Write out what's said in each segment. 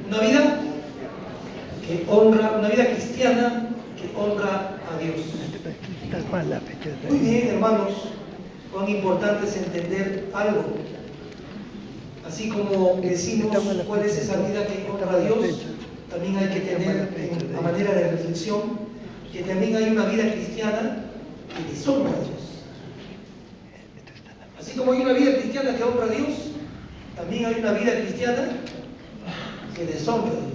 Una vida que honra, una vida cristiana que honra a Dios. Muy bien, hermanos, cuán importante es entender algo. Así como decimos cuál es esa vida que honra a Dios, también hay que tener a manera de reflexión que también hay una vida cristiana que deshonra a Dios. Así como hay una vida cristiana que honra a Dios, también hay una vida cristiana que deshonra a Dios.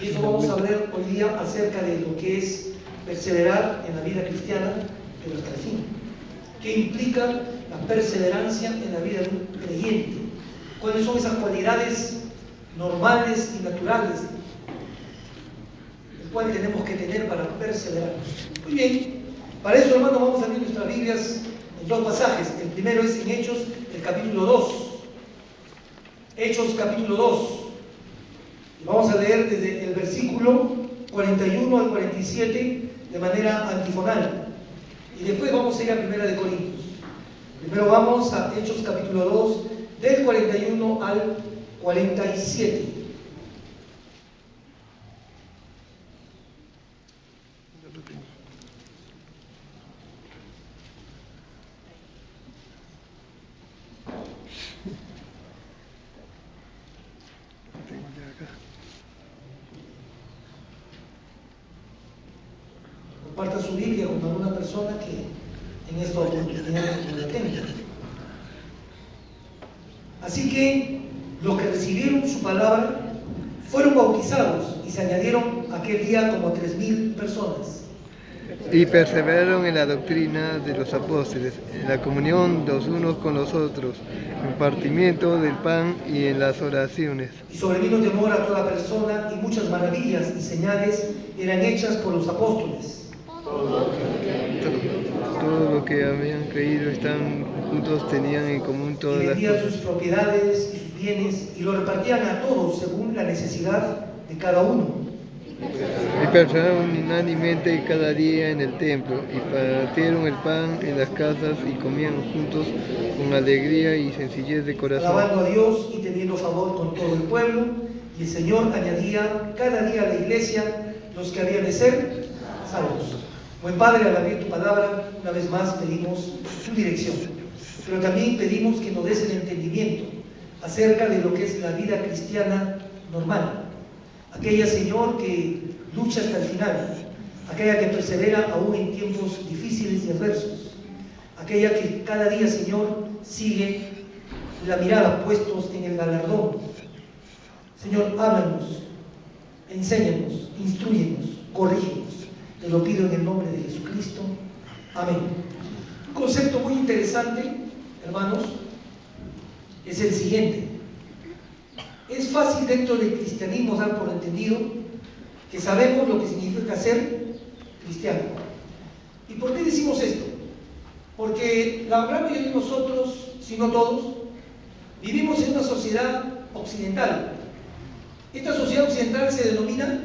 Y eso vamos a ver hoy día acerca de lo que es perseverar en la vida cristiana, pero hasta el fin. ¿Qué implica la perseverancia en la vida de un creyente? ¿Cuáles son esas cualidades normales y naturales el cual tenemos que tener para perseverar? Muy bien, para eso, hermanos, vamos a abrir nuestras Biblias en dos pasajes. El primero es en Hechos, el capítulo 2. Hechos, capítulo 2. Y vamos a leer desde el versículo 41 al 47 de manera antifonal. Y después vamos a ir a Primera de Corintios. Primero vamos a Hechos, capítulo 2, del 41 al 47. Comparta su Biblia con alguna persona que en esta oportunidad no la tenga. Así que los que recibieron su palabra fueron bautizados y se añadieron aquel día como 3.000 personas. Y perseveraron en la doctrina de los apóstoles, en la comunión los unos con los otros, en el partimiento del pan y en las oraciones. Y sobrevino temor a toda persona, y muchas maravillas y señales eran hechas por los apóstoles. Todo lo que habían creído están juntos, tenían en común todas las Y vendían cosas. sus propiedades y sus bienes y lo repartían a todos según la necesidad de cada uno. Y perseveraron unánimemente cada día en el templo, y partieron el pan en las casas y comían juntos con alegría y sencillez de corazón, alabando a Dios y teniendo favor con todo el pueblo. Y el Señor añadía cada día a la iglesia los que habían de ser salvos. Buen Padre, al abrir tu palabra, una vez más pedimos tu dirección, pero también pedimos que nos des el entendimiento acerca de lo que es la vida cristiana normal. Aquella, Señor, que lucha hasta el final, aquella que persevera aún en tiempos difíciles y adversos, aquella que cada día, Señor, sigue la mirada puestos en el galardón. Señor, háblanos, enséñanos, instrúyenos, corrígenos. Te lo pido en el nombre de Jesucristo. Amén. Un concepto muy interesante, hermanos, es el siguiente. Es fácil dentro del cristianismo dar por entendido que sabemos lo que significa ser cristiano. ¿Y por qué decimos esto? Porque la gran mayoría de nosotros, si no todos, vivimos en una sociedad occidental. Esta sociedad occidental se denomina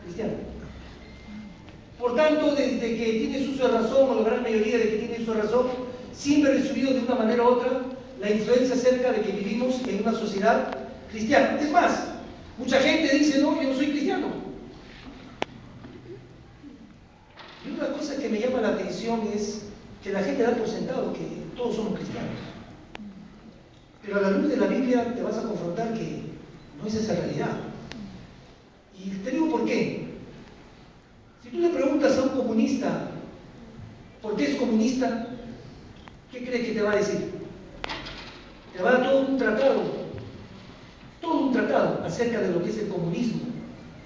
cristiana. Por tanto, desde que tienes uso de razón, o la gran mayoría de que tiene uso de razón, siempre he recibido de una manera u otra la influencia acerca de que vivimos en una sociedad cristiana. Es más, mucha gente dice, no, yo no soy cristiano. Y una cosa que me llama la atención es que la gente da por sentado que todos somos cristianos. Pero a la luz de la Biblia te vas a confrontar que no es esa realidad. Y te digo por qué. Si tú le preguntas a un comunista por qué es comunista, ¿qué cree que te va a decir? Te va a dar todo un tratado acerca de lo que es el comunismo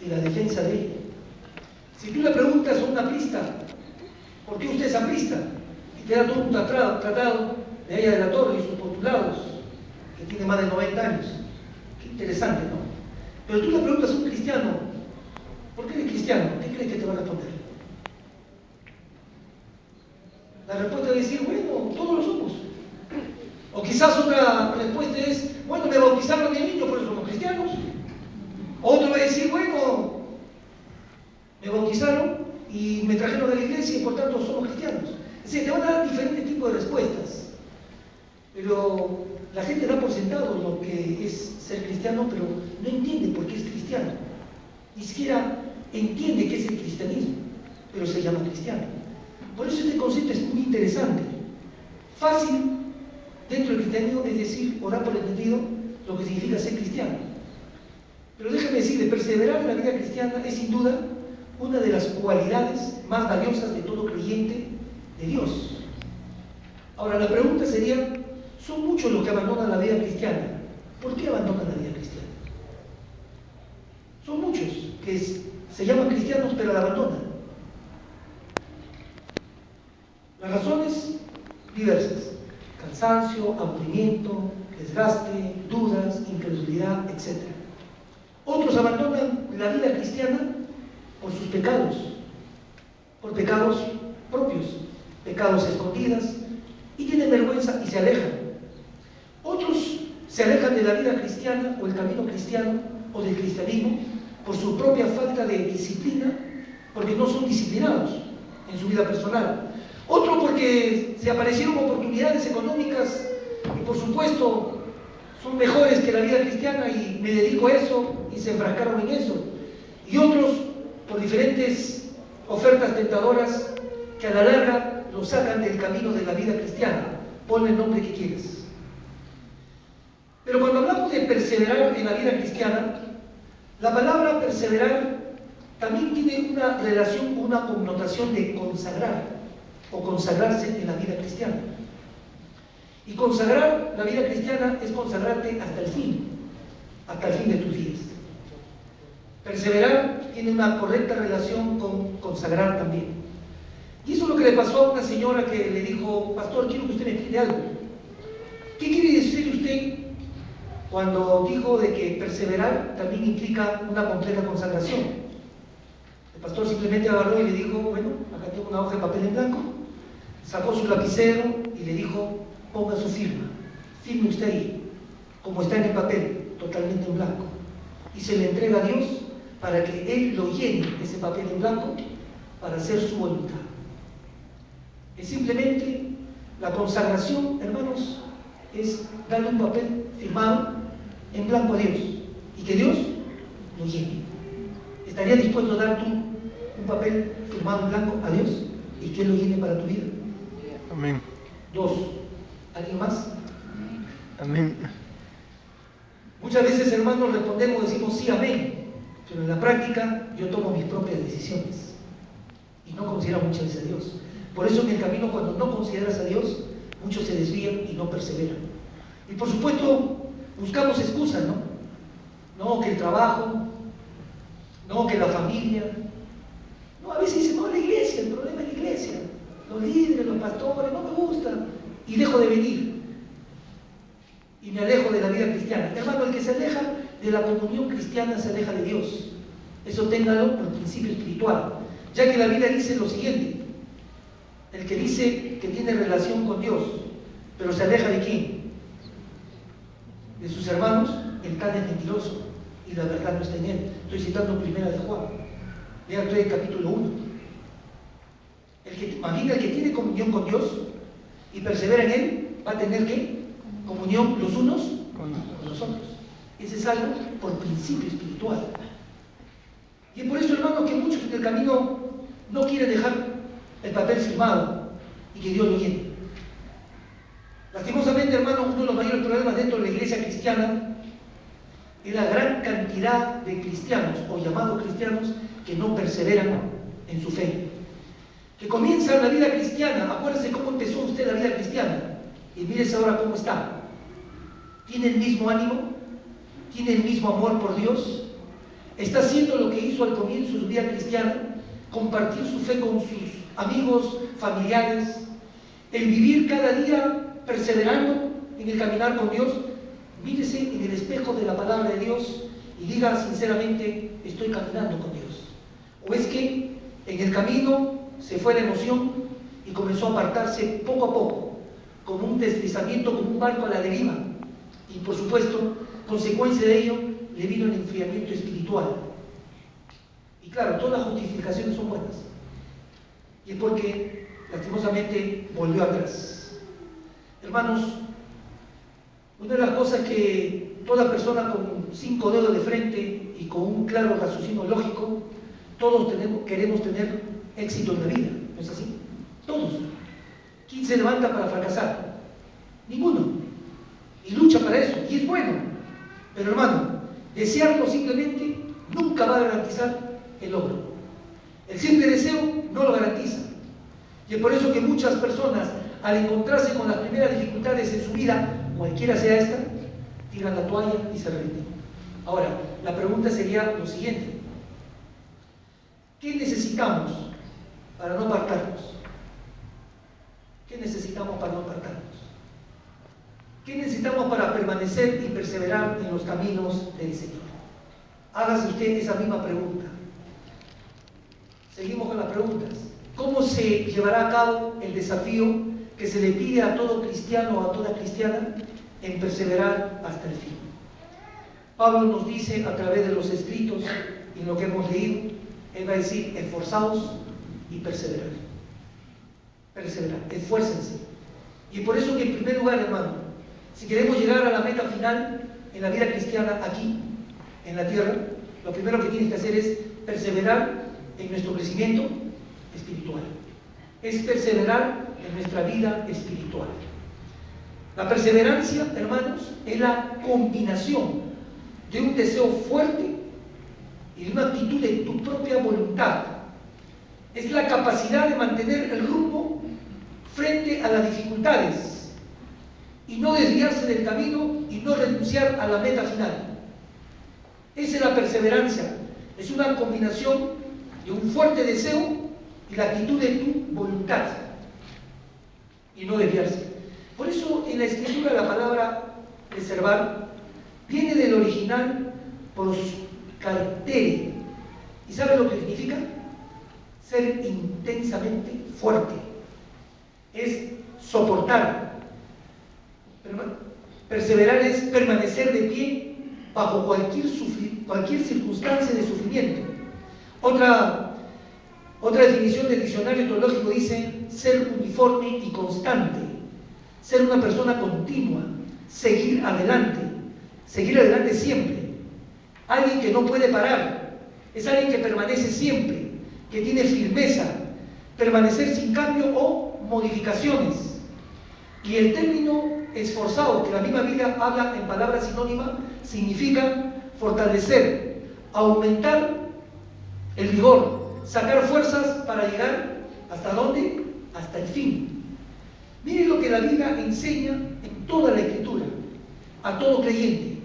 y la defensa de ello. Si tú le preguntas a un aprista, ¿por qué usted es aprista? Y te da todo un tratado de Aya de la Torre y sus postulados, que tiene más de 90 años. Qué interesante, ¿no? Pero tú le preguntas a un cristiano, ¿por qué eres cristiano? ¿Qué crees que te va a responder? La respuesta va a decir, bueno, todos lo somos. O quizás otra respuesta es, bueno, me bautizaron de niño, por eso somos cristianos. Otro va a decir, bueno, me bautizaron y me trajeron a la iglesia y por tanto somos cristianos. Es decir, te van a dar diferentes tipos de respuestas. Pero La gente da por sentado lo que es ser cristiano, pero no entiende por qué es cristiano. Ni siquiera entiende qué es el cristianismo, pero se llama cristiano. Por eso este concepto es muy interesante. Fácil dentro del cristianismo es decir, orar por el entendido, lo que significa ser cristiano. Pero déjame decirle, perseverar en la vida cristiana es sin duda una de las cualidades más valiosas de todo creyente de Dios. Ahora la pregunta sería, son muchos los que abandonan la vida cristiana. ¿Por qué abandonan la vida cristiana? Son muchos que se llaman cristianos pero la abandonan. Las razones diversas: cansancio, aburrimiento, desgaste, dudas, incredulidad, etc. Otros abandonan la vida cristiana por sus pecados, por pecados propios, pecados escondidas, y tienen vergüenza y se alejan. Otros se alejan de la vida cristiana o el camino cristiano o del cristianismo por su propia falta de disciplina, porque no son disciplinados en su vida personal. Otro porque se aparecieron oportunidades económicas y por supuesto son mejores que la vida cristiana y me dedico a eso y se enfrascaron en eso. Y otros por diferentes ofertas tentadoras que a la larga los sacan del camino de la vida cristiana. Ponle el nombre que quieres. Pero cuando hablamos de perseverar en la vida cristiana, la palabra perseverar también tiene una relación, una connotación de consagrar o consagrarse en la vida cristiana. Y consagrar la vida cristiana es consagrarte hasta el fin de tus días. Perseverar tiene una correcta relación con consagrar también. Y eso es lo que le pasó a una señora que le dijo: pastor, quiero que usted me explique algo. ¿Qué quiere decir usted cuando dijo de que perseverar también implica una completa consagración? El pastor simplemente agarró y le dijo: bueno, acá tengo una hoja de papel en blanco. Sacó su lapicero y le dijo: ponga su firma, firme usted ahí, como está en el papel, totalmente en blanco, y se le entrega a Dios para que Él lo llene, ese papel en blanco, para hacer su voluntad. Es simplemente la consagración, hermanos, es darle un papel firmado en blanco a Dios y que Dios lo llene. ¿Estarías dispuesto a dar tú un papel firmado en blanco a Dios y que Él lo llene para tu vida? Amén. 2. ¿Alguien más? Amén. Muchas veces, hermanos, respondemos, decimos sí, amén, pero en la práctica yo tomo mis propias decisiones y no considero muchas veces a Dios. Por eso en el camino, cuando no consideras a Dios, muchos se desvían y no perseveran. Y por supuesto buscamos excusas, ¿no? No, que el trabajo, no, que la familia, no, a veces dicen: no, la iglesia, el problema es la iglesia, los líderes, los pastores, no me gustan, y dejo de venir y me alejo de la vida cristiana. Hermano, el que se aleja de la comunión cristiana se aleja de Dios. Eso téngalo por principio espiritual, ya que la Biblia dice lo siguiente: el que dice que tiene relación con Dios pero se aleja ¿de quién? De sus hermanos, el tal es mentiroso y la verdad no está en él. Estoy citando primera de Juan, lea el capítulo 1. El que tiene comunión con Dios y persevera en él, va a tener ¿qué? Comunión los unos con los otros. Ese es algo por principio espiritual. Y es por eso, hermanos, que muchos en el camino no quieren dejar el papel firmado y que Dios lo llene. Lastimosamente, hermanos, uno de los mayores problemas dentro de la iglesia cristiana es la gran cantidad de cristianos o llamados cristianos que no perseveran en su fe, que comienzan la vida cristiana. Acuérdense cómo empezó usted la vida cristiana y mírese ahora cómo está. ¿Tiene el mismo ánimo? ¿Tiene el mismo amor por Dios? ¿Está haciendo lo que hizo al comienzo de su vida cristiana? Compartir su fe con sus amigos, familiares, el vivir cada día perseverando en el caminar con Dios. Mírese en el espejo de la palabra de Dios y diga sinceramente: estoy caminando con Dios. ¿O es que en el camino se fue la emoción y comenzó a apartarse poco a poco, como un deslizamiento, como un barco a la deriva? Y por supuesto, consecuencia de ello, le vino el enfriamiento espiritual. Y claro, todas las justificaciones son buenas, y es porque lastimosamente volvió atrás. Hermanos, Una de las cosas que toda persona con 5 dedos de frente y con un claro raciocinio lógico, todos queremos tener éxito en la vida, ¿no es así? Todos. ¿Quién se levanta para fracasar? Ninguno. Y lucha para eso, y es bueno. Pero hermano, desearlo simplemente nunca va a garantizar el logro. El simple deseo no lo garantiza. Y es por eso que muchas personas, al encontrarse con las primeras dificultades en su vida, cualquiera sea esta, tiran la toalla y se rinden. Ahora, la pregunta sería lo siguiente: ¿qué necesitamos para no apartarnos? ¿Qué necesitamos para no apartarnos? ¿Qué necesitamos para permanecer y perseverar en los caminos del Señor? Hágase usted esa misma pregunta. Seguimos con las preguntas. ¿Cómo se llevará a cabo el desafío que se le pide a todo cristiano o a toda cristiana en perseverar hasta el fin? Pablo nos dice a través de los escritos y en lo que hemos leído, él va a decir: esforzaos y perseverar. Perseverar, esfuércense. Y por eso que en primer lugar, hermano, si queremos llegar a la meta final en la vida cristiana aquí, en la tierra, lo primero que tienes que hacer es perseverar en nuestro crecimiento espiritual. Es perseverar en nuestra vida espiritual. La perseverancia, hermanos, es la combinación de un deseo fuerte y de una actitud de tu propia voluntad. Es la capacidad de mantener el rumbo frente a las dificultades y no desviarse del camino y no renunciar a la meta final. Esa es la perseverancia. Es una combinación de un fuerte deseo y la actitud de tu voluntad y no desviarse. Por eso en la escritura la palabra preservar viene del original proscartere. ¿Y sabe lo que significa? Ser intensamente fuerte. Es soportar. Perseverar es permanecer de pie bajo cualquier circunstancia de sufrimiento. Otra definición del diccionario teológico dice: ser uniforme y constante, ser una persona continua, seguir adelante siempre. Alguien que no puede parar, es alguien que permanece siempre, que tiene firmeza, permanecer sin cambio o modificaciones. Y el término esforzado, que la misma Biblia habla en palabras sinónimas, significa fortalecer, aumentar el vigor, sacar fuerzas para llegar ¿hasta dónde? Hasta el fin. Miren lo que la Biblia enseña en toda la Escritura a todo creyente: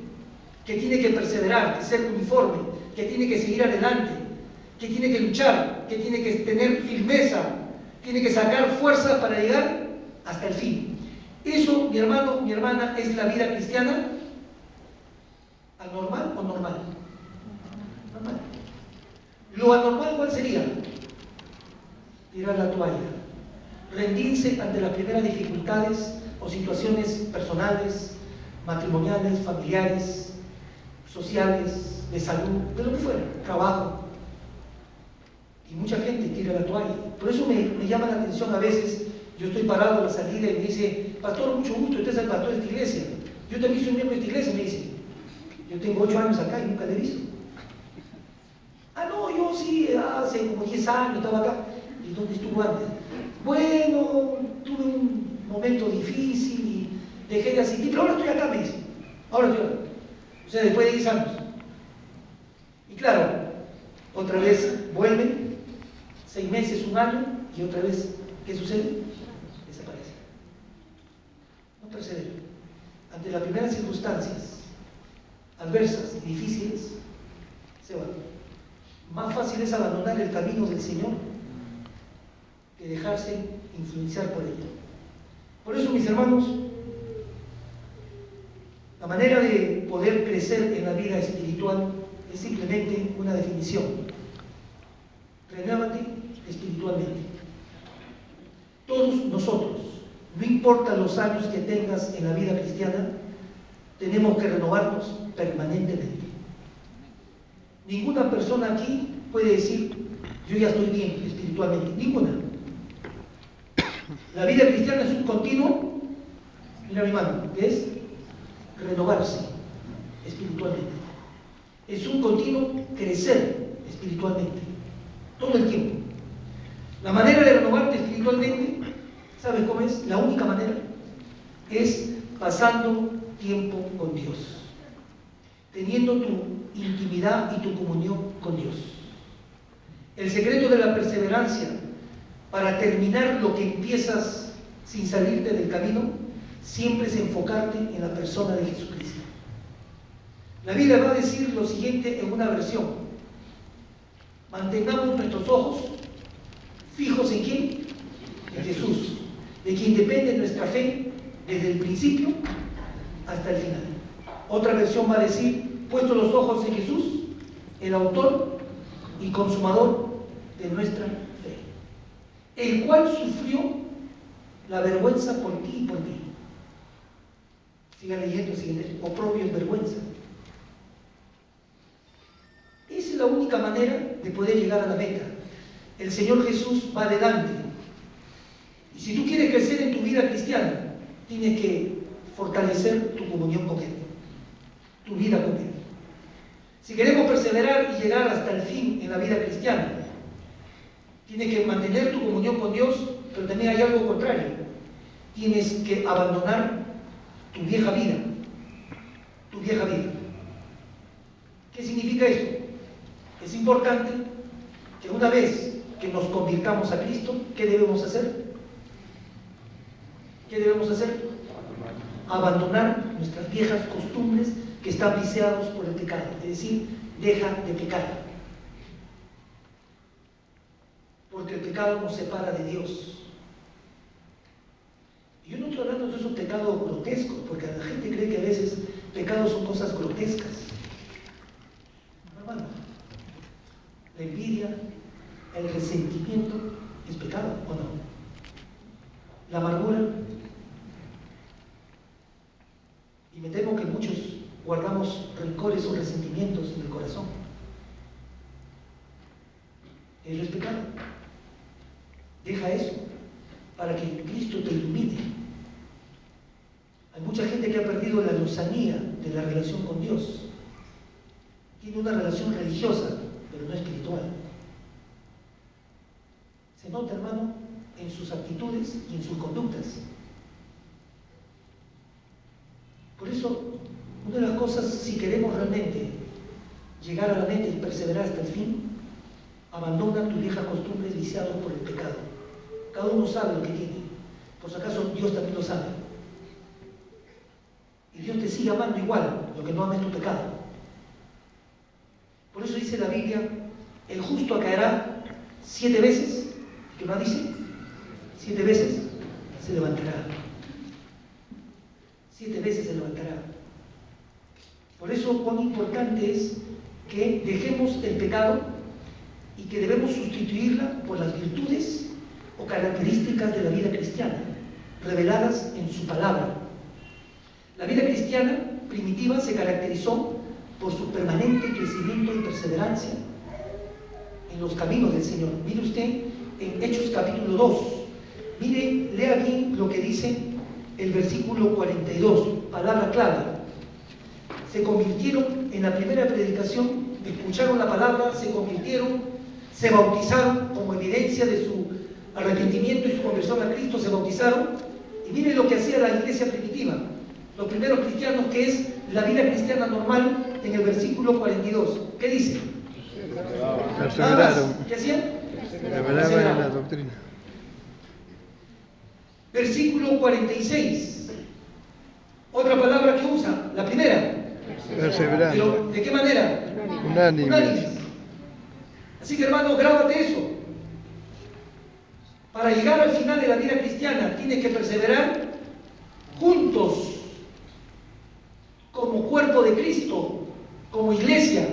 que tiene que perseverar, que ser uniforme, que tiene que seguir adelante, que tiene que luchar, que tiene que tener firmeza, tiene que sacar fuerzas para llegar hasta el fin. Eso, mi hermano, mi hermana, es la vida cristiana. ¿Anormal o normal? Normal. Lo anormal, ¿cuál sería? Tirar la toalla, rendirse ante las primeras dificultades o situaciones personales, matrimoniales, familiares, sociales, de salud, de lo que fuera, trabajo. Y mucha gente tira la toalla. Por eso me llama la atención a veces. Yo estoy parado a la salida y me dice: pastor, mucho gusto, usted es el pastor de esta iglesia. Yo también soy miembro de esta iglesia, me dice. Yo tengo 8 años acá y nunca le he visto. Ah, no, yo sí, hace como 10 años estaba acá. ¿Y dónde estuvo antes? Bueno, tuve un momento difícil y dejé de asistir, pero ahora estoy acá, me dice. Ahora estoy acá. O sea, después de 10 años. Y claro, otra vez vuelven, 6 meses, 1 año, y otra vez, ¿qué sucede? Desaparece. No persevera. Ante las primeras circunstancias adversas y difíciles, se va. Más fácil es abandonar el camino del Señor que dejarse influenciar por ella. Por eso, mis hermanos, la manera de poder crecer en la vida espiritual es simplemente una definición: renuévate espiritualmente. Todos nosotros, no importa los años que tengas en la vida cristiana, tenemos que renovarnos permanentemente. Ninguna persona aquí puede decir: yo ya estoy bien espiritualmente. Ninguna. La vida cristiana es un continuo, mira mi mano, ¿qué es? renovarse espiritualmente. Es un continuo crecer espiritualmente, todo el tiempo. La manera de renovarte espiritualmente, ¿sabes cómo es? La única manera es pasando tiempo con Dios, teniendo tu intimidad y tu comunión con Dios. El secreto de la perseverancia para terminar lo que empiezas sin salirte del camino, siempre es enfocarte en la persona de Jesucristo. La Biblia va a decir lo siguiente en una versión: mantengamos nuestros ojos fijos en ¿quién? En Jesús, de quien depende nuestra fe desde el principio hasta el final. Otra versión va a decir: puesto los ojos en Jesús, el autor y consumador de nuestra fe, el cual sufrió la vergüenza por ti y por mí. Siga leyendo, siguiente: oprobio es vergüenza. Esa es la única manera de poder llegar a la meta. El Señor Jesús va adelante. Y si tú quieres crecer en tu vida cristiana, tienes que fortalecer tu comunión con Él, tu vida con Él. Si queremos perseverar y llegar hasta el fin en la vida cristiana, tienes que mantener tu comunión con Dios, pero también hay algo contrario. Tienes que abandonar tu vieja vida. Tu vieja vida. ¿Qué significa esto? Es importante que una vez que nos convirtamos a Cristo, ¿qué debemos hacer? ¿Qué debemos hacer? Abandonar nuestras viejas costumbres que están viciados por el pecado. Es decir, deja de pecar. Porque el pecado nos separa de Dios. Y yo no estoy hablando de esos pecados grotescos, porque la gente cree que a veces pecados son cosas grotescas. Hermano, la envidia, el resentimiento es pecado, ¿o no? La amargura. Y me temo que muchos guardamos rencores o resentimientos en el corazón. Eso es pecado. Deja eso para que Cristo te ilumine. Hay mucha gente que ha perdido la lozanía de la relación con Dios. Tiene una relación religiosa, pero no espiritual. Se nota, hermano, en sus actitudes y en sus conductas. Por eso, una de las cosas, si queremos realmente llegar a la meta y perseverar hasta el fin, abandona tus viejas costumbres viciadas por el pecado. Cada uno sabe lo que tiene. Por si acaso, Dios también lo sabe. Y Dios te sigue amando igual, lo que no ames tu pecado. Por eso dice la Biblia: el justo caerá 7 veces. ¿Qué más dice? 7 veces se levantará. 7 veces se levantará. Por eso, cuán importante es que dejemos el pecado y que debemos sustituirla por las virtudes o características de la vida cristiana, reveladas en su palabra. La vida cristiana primitiva se caracterizó por su permanente crecimiento y perseverancia en los caminos del Señor. Mire usted en Hechos capítulo 2. Mire, lea bien lo que dice el versículo 42, palabra clave. Se convirtieron en la primera predicación, escucharon la palabra, se convirtieron, se bautizaron como evidencia de su arrepentimiento y su conversión a Cristo, se bautizaron. Y mire lo que hacía la iglesia primitiva, los primeros cristianos, que es la vida cristiana normal, en el versículo 42. ¿Qué dice? Perseveraron. ¿Qué hacían? Perseveraban en la doctrina. Versículo 46. Otra palabra que usa, la primera. Perseverando. Pero, ¿de qué manera? Unánimes. Así que, hermano, grábate eso. Para llegar al final de la vida cristiana tienes que perseverar juntos, como cuerpo de Cristo, como iglesia.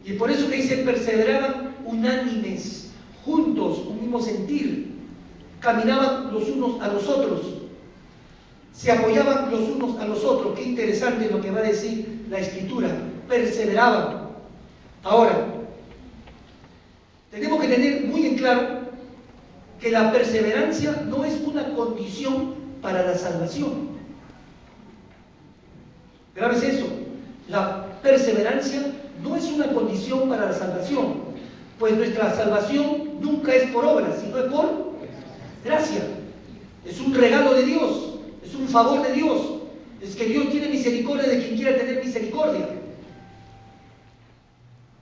Y por eso que dice: perseveraban unánimes, juntos, un mismo sentir, caminaban los unos a los otros, se apoyaban los unos a los otros. Qué interesante lo que va a decir la Escritura: perseveraban. Ahora, tenemos que tener muy en claro que la perseverancia no es una condición para la salvación. Grave es eso. La perseverancia no es una condición para la salvación, pues nuestra salvación nunca es por obras, sino es por gracia. Es un regalo de Dios, es un favor de Dios. Es que Dios tiene misericordia de quien quiera tener misericordia.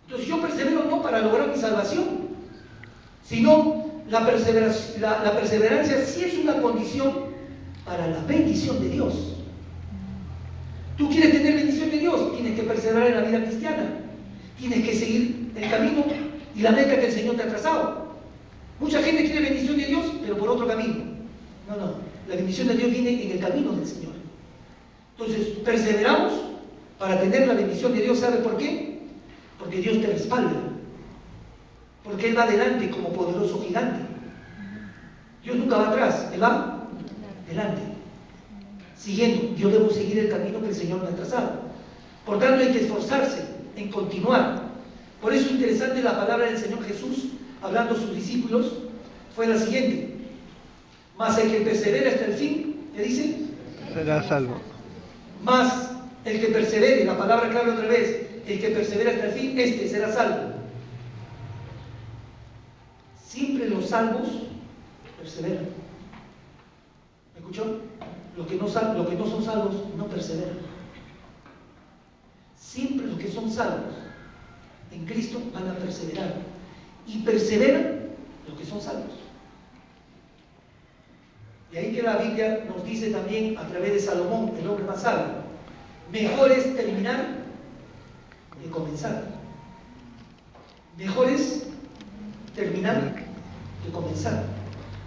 Entonces yo persevero no para lograr mi salvación, sino la perseverancia sí es una condición para la bendición de Dios. Tú quieres tener bendición de Dios, tienes que perseverar en la vida cristiana, tienes que seguir el camino y la meta que el Señor te ha trazado. Mucha gente quiere bendición de Dios, pero por otro camino. No, la bendición de Dios viene en el camino del Señor. Entonces, perseveramos para tener la bendición de Dios. ¿Sabe por qué? Porque Dios te respalda, porque Él va adelante como poderoso gigante. Dios nunca va atrás, Él va adelante, siguiendo. Yo debo seguir el camino que el Señor me ha trazado. Por tanto, hay que esforzarse en continuar. Por eso es interesante la palabra del Señor Jesús, hablando a sus discípulos, fue la siguiente: mas el que persevera hasta el fin, ¿qué dice? Será salvo. Mas el que persevere, la palabra clave otra vez, el que persevera hasta el fin, este será salvo. Siempre los salvos perseveran. ¿Me escuchó? Los que no son salvos no perseveran. Siempre los que son salvos en Cristo van a perseverar. Y perseveran los que son salvos. Y ahí que la Biblia nos dice también, a través de Salomón, el hombre más sabio, mejor es terminar que comenzar. Mejor es terminar que comenzar.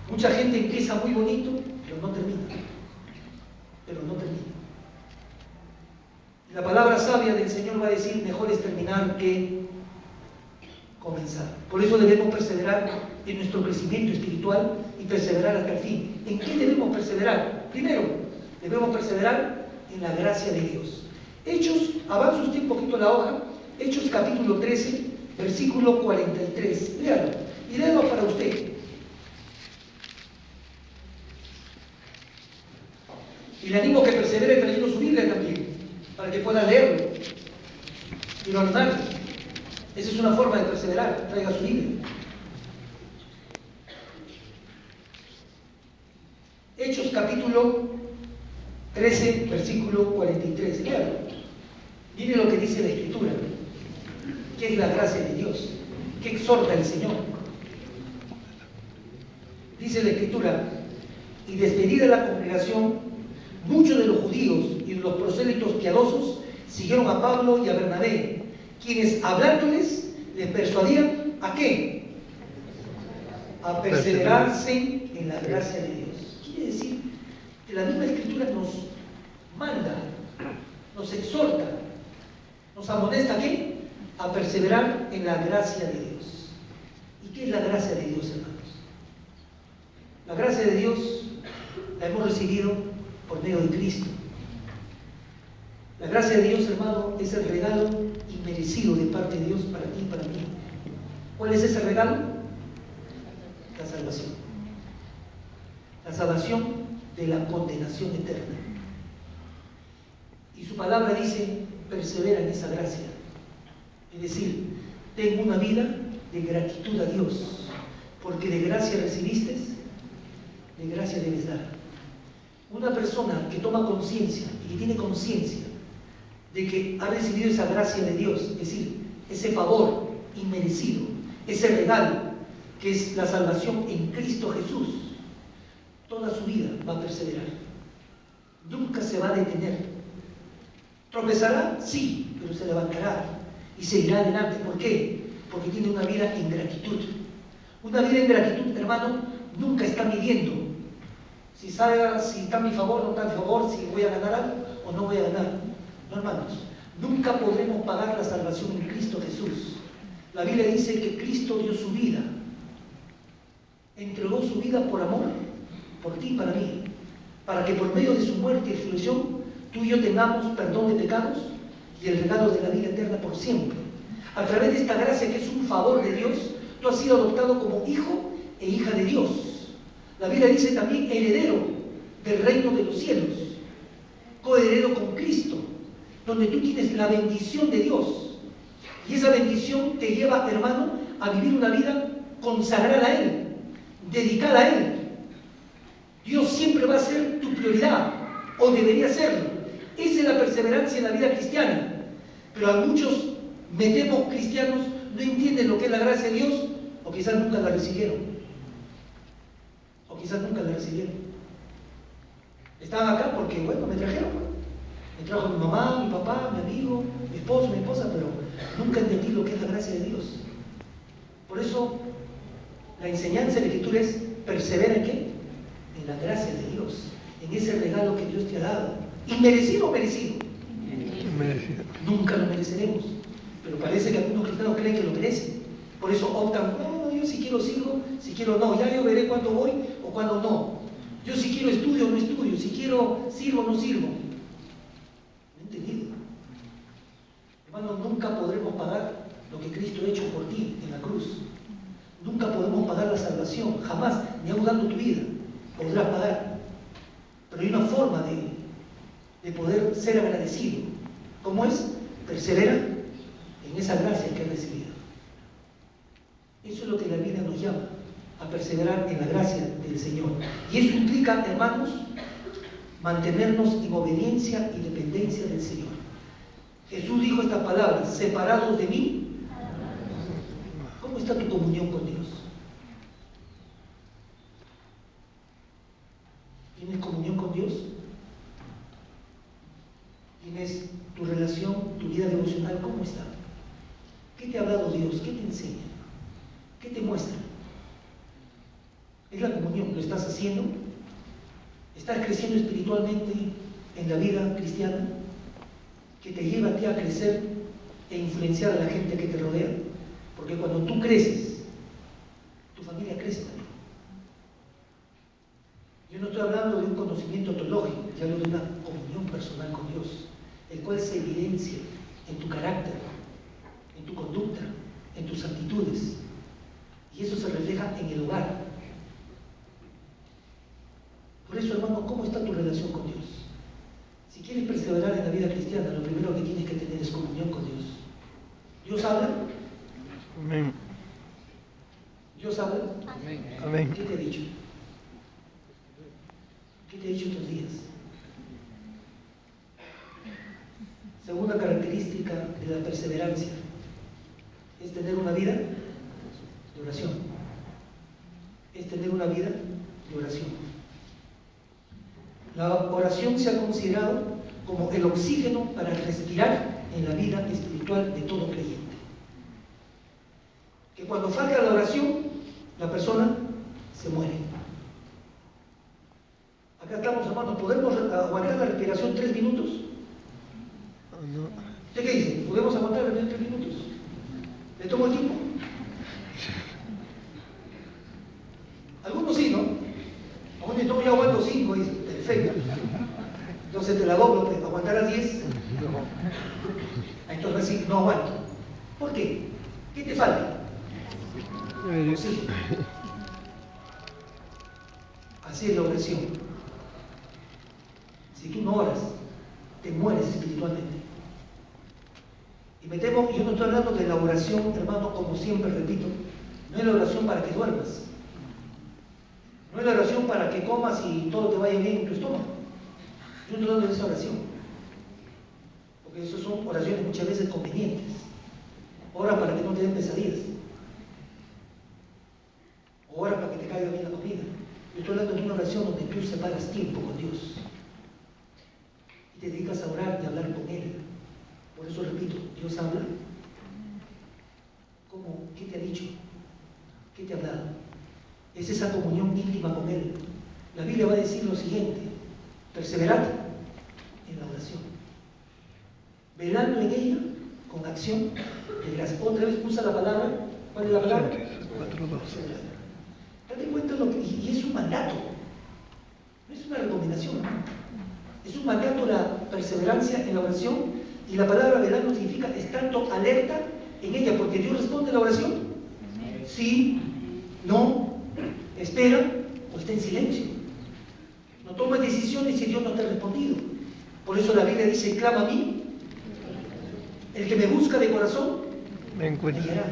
Mucha gente empieza muy bonito, pero no termina. Y la palabra sabia del Señor va a decir, mejor es terminar que comenzar. Por eso debemos perseverar en nuestro crecimiento espiritual y perseverar hasta el fin. ¿En qué debemos perseverar? Primero, debemos perseverar en la gracia de Dios. Hechos, avanza usted un poquito la hoja, Hechos capítulo 13, versículo 43. Léalo, y léalo para usted. Y le animo que persevere trayendo su Biblia también, para que pueda leerlo y lo animarle. Esa es una forma de perseverar, traiga su Biblia. Hechos capítulo 13, versículo 43. Léalo. Mire lo que dice la Escritura. ¿Qué es la gracia de Dios? ¿Qué exhorta el Señor? Dice la Escritura: y despedida la congregación, muchos de los judíos y de los prosélitos piadosos siguieron a Pablo y a Bernabé, quienes hablándoles les persuadían ¿a qué? A perseverarse en la gracia de Dios. Quiere decir que la misma Escritura nos manda, nos exhorta, nos amonesta ¿a qué? A perseverar en la gracia de Dios. ¿Y qué es la gracia de Dios, hermanos? La gracia de Dios la hemos recibido por medio de Cristo. La gracia de Dios, hermano, es el regalo inmerecido de parte de Dios para ti y para mí. ¿Cuál es ese regalo? La salvación. La salvación de la condenación eterna. Y su palabra dice, persevera en esa gracia. Es decir, ten una vida de gratitud a Dios, porque de gracia recibiste, de gracia debes dar. Una persona que toma conciencia y que tiene conciencia de que ha recibido esa gracia de Dios, es decir, ese favor inmerecido, ese regalo que es la salvación en Cristo Jesús, toda su vida va a perseverar. Nunca se va a detener. ¿Tropezará? Sí, pero se levantará y seguirá adelante. ¿Por qué? Porque tiene una vida en gratitud. Una vida en gratitud, hermano, nunca está midiendo si está a mi favor o no está a mi favor, si voy a ganar algo o no voy a ganar. No, hermanos, nunca podremos pagar la salvación en Cristo Jesús. La Biblia dice que Cristo dio su vida, entregó su vida por amor, por ti y para mí, para que por medio de su muerte y resurrección tú y yo tengamos perdón de pecados y el regalo de la vida eterna por siempre. A través de esta gracia que es un favor de Dios, tú has sido adoptado como hijo e hija de Dios. La Biblia dice también heredero del reino de los cielos, coheredero con Cristo. donde tú tienes la bendición de Dios. Y esa bendición te lleva, hermano, a vivir una vida consagrada a Él, dedicada a Él. Dios siempre va a ser tu prioridad, o debería serlo. Esa es la perseverancia en la vida cristiana. Pero a muchos, me temo, cristianos, no entienden lo que es la gracia de Dios, o quizás nunca la recibieron. O quizás nunca la recibieron. Estaban acá porque, bueno, me trajeron. Me trajo mi mamá, mi papá, mi amigo, mi esposo, mi esposa, pero nunca entendí lo que es la gracia de Dios. Por eso, la enseñanza de la Escritura es: persevera en ¿qué? En la gracia de Dios, en ese regalo que Dios te ha dado. ¿Inmerecido o merecido? Merecido. Nunca lo mereceremos, pero parece que algunos cristianos creen que lo merecen. Por eso optan: no, yo si quiero sirvo, si quiero no, ya yo veré cuándo voy o cuándo no. Yo si quiero estudio o no estudio, si quiero sirvo o no sirvo. ¿No he entendido? Hermano, nunca podremos pagar lo que Cristo ha hecho por ti en la cruz. Nunca podemos pagar la salvación, jamás, ni aun dando tu vida, podrás pagar. Pero hay una forma de poder ser agradecido. ¿Cómo es? Persevera en esa gracia que has recibido. Eso es lo que la Biblia nos llama, a perseverar en la gracia del Señor. Y eso implica, hermanos, mantenernos en obediencia y dependencia del Señor. Jesús dijo estas palabras: separados de mí. ¿Cómo está tu comunión con Dios? ¿Tienes comunión con Dios? ¿Tienes tu relación, tu vida devocional? ¿Cómo está? ¿Qué te ha hablado Dios? ¿Qué te enseña? ¿Qué te muestra? Es la comunión. ¿Lo estás haciendo? ¿Estás creciendo espiritualmente en la vida cristiana? Que te lleva a ti a crecer e influenciar a la gente que te rodea. Porque cuando tú creces, tu familia crece también. Yo no estoy hablando de un conocimiento teológico, yo hablo de una comunión personal con Dios, el cual se evidencia en tu carácter, en tu conducta, en tus actitudes. Y eso se refleja en el hogar. Por eso, hermano, ¿cómo está tu relación con Dios? Si quieres perseverar en la vida cristiana, lo primero que tienes que tener es comunión con Dios. ¿Dios habla? Amén. ¿Dios habla? Amén. ¿Qué te ha dicho? ¿Qué te ha dicho estos días? Segunda característica de la perseverancia es tener una vida de oración. Es tener una vida de oración. La oración se ha considerado como el oxígeno para respirar en la vida espiritual de todo creyente. Que cuando falta la oración, la persona se muere. Acá estamos, hermanos, ¿podemos aguantar la respiración 3 minutos? No. ¿Usted qué dice? ¿Podemos aguantar la respiración 3 minutos? ¿Le tomo el tiempo? Algunos sí, ¿no? Algunos yo aguanto 5, dice, perfecto. Entonces te la doblo, pues, ¿aguantarás 10? Entonces sí, no aguanto. ¿Por qué? ¿Qué te falta? Sí. Así es la oración. Si tú no oras, te mueres espiritualmente. Y me temo, yo no estoy hablando de la oración, hermano, como siempre repito, no es la oración para que duermas. No es la oración para que comas y todo te vaya bien en tu estómago. Yo no estoy hablando de esa oración. Porque esas son oraciones muchas veces convenientes. Ora para que no te den pesadillas. O ora para que te caiga bien la comida. Yo estoy hablando de una oración donde tú separas tiempo con Dios. Y te dedicas a orar y a hablar con Él. Por eso repito, Dios habla. ¿Cómo? ¿Qué te ha dicho? ¿Qué te ha hablado? Es esa comunión íntima con Él. La Biblia va a decir lo siguiente: perseverad en la oración, velando en ella con acción de gracia. Otra vez usa la palabra, ¿cuál es la palabra? 4:2. Date cuenta lo que, y es un mandato, no es una recomendación, es un mandato la perseverancia en la oración. Y la palabra velando significa estando alerta en ella, porque Dios responde a la oración. Sí, no, espera o está en silencio. No tomes decisiones si Dios no te ha respondido. Por eso la Biblia dice: clama a mí El que me busca de corazón, Me encuentro. me hallará.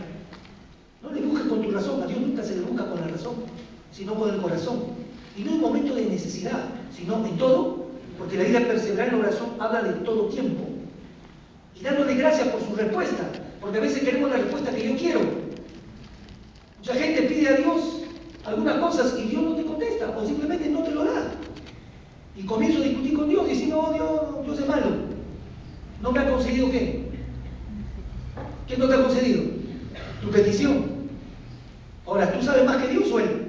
No le busques con tu razón, a Dios nunca se le busca con la razón, sino con el corazón. Y no en momentos de necesidad, sino en todo, porque la vida perseverar en la oración habla de todo tiempo. Y dándole gracias por su respuesta, porque a veces queremos la respuesta que yo quiero. Mucha gente pide a Dios algunas cosas y Dios no te contesta, o simplemente no te lo da. Y comienzo a discutir con Dios y decir, no, Dios es malo. ¿No me ha concedido qué? ¿Qué no te ha concedido? Tu petición. Ahora, ¿tú sabes más que Dios o Él?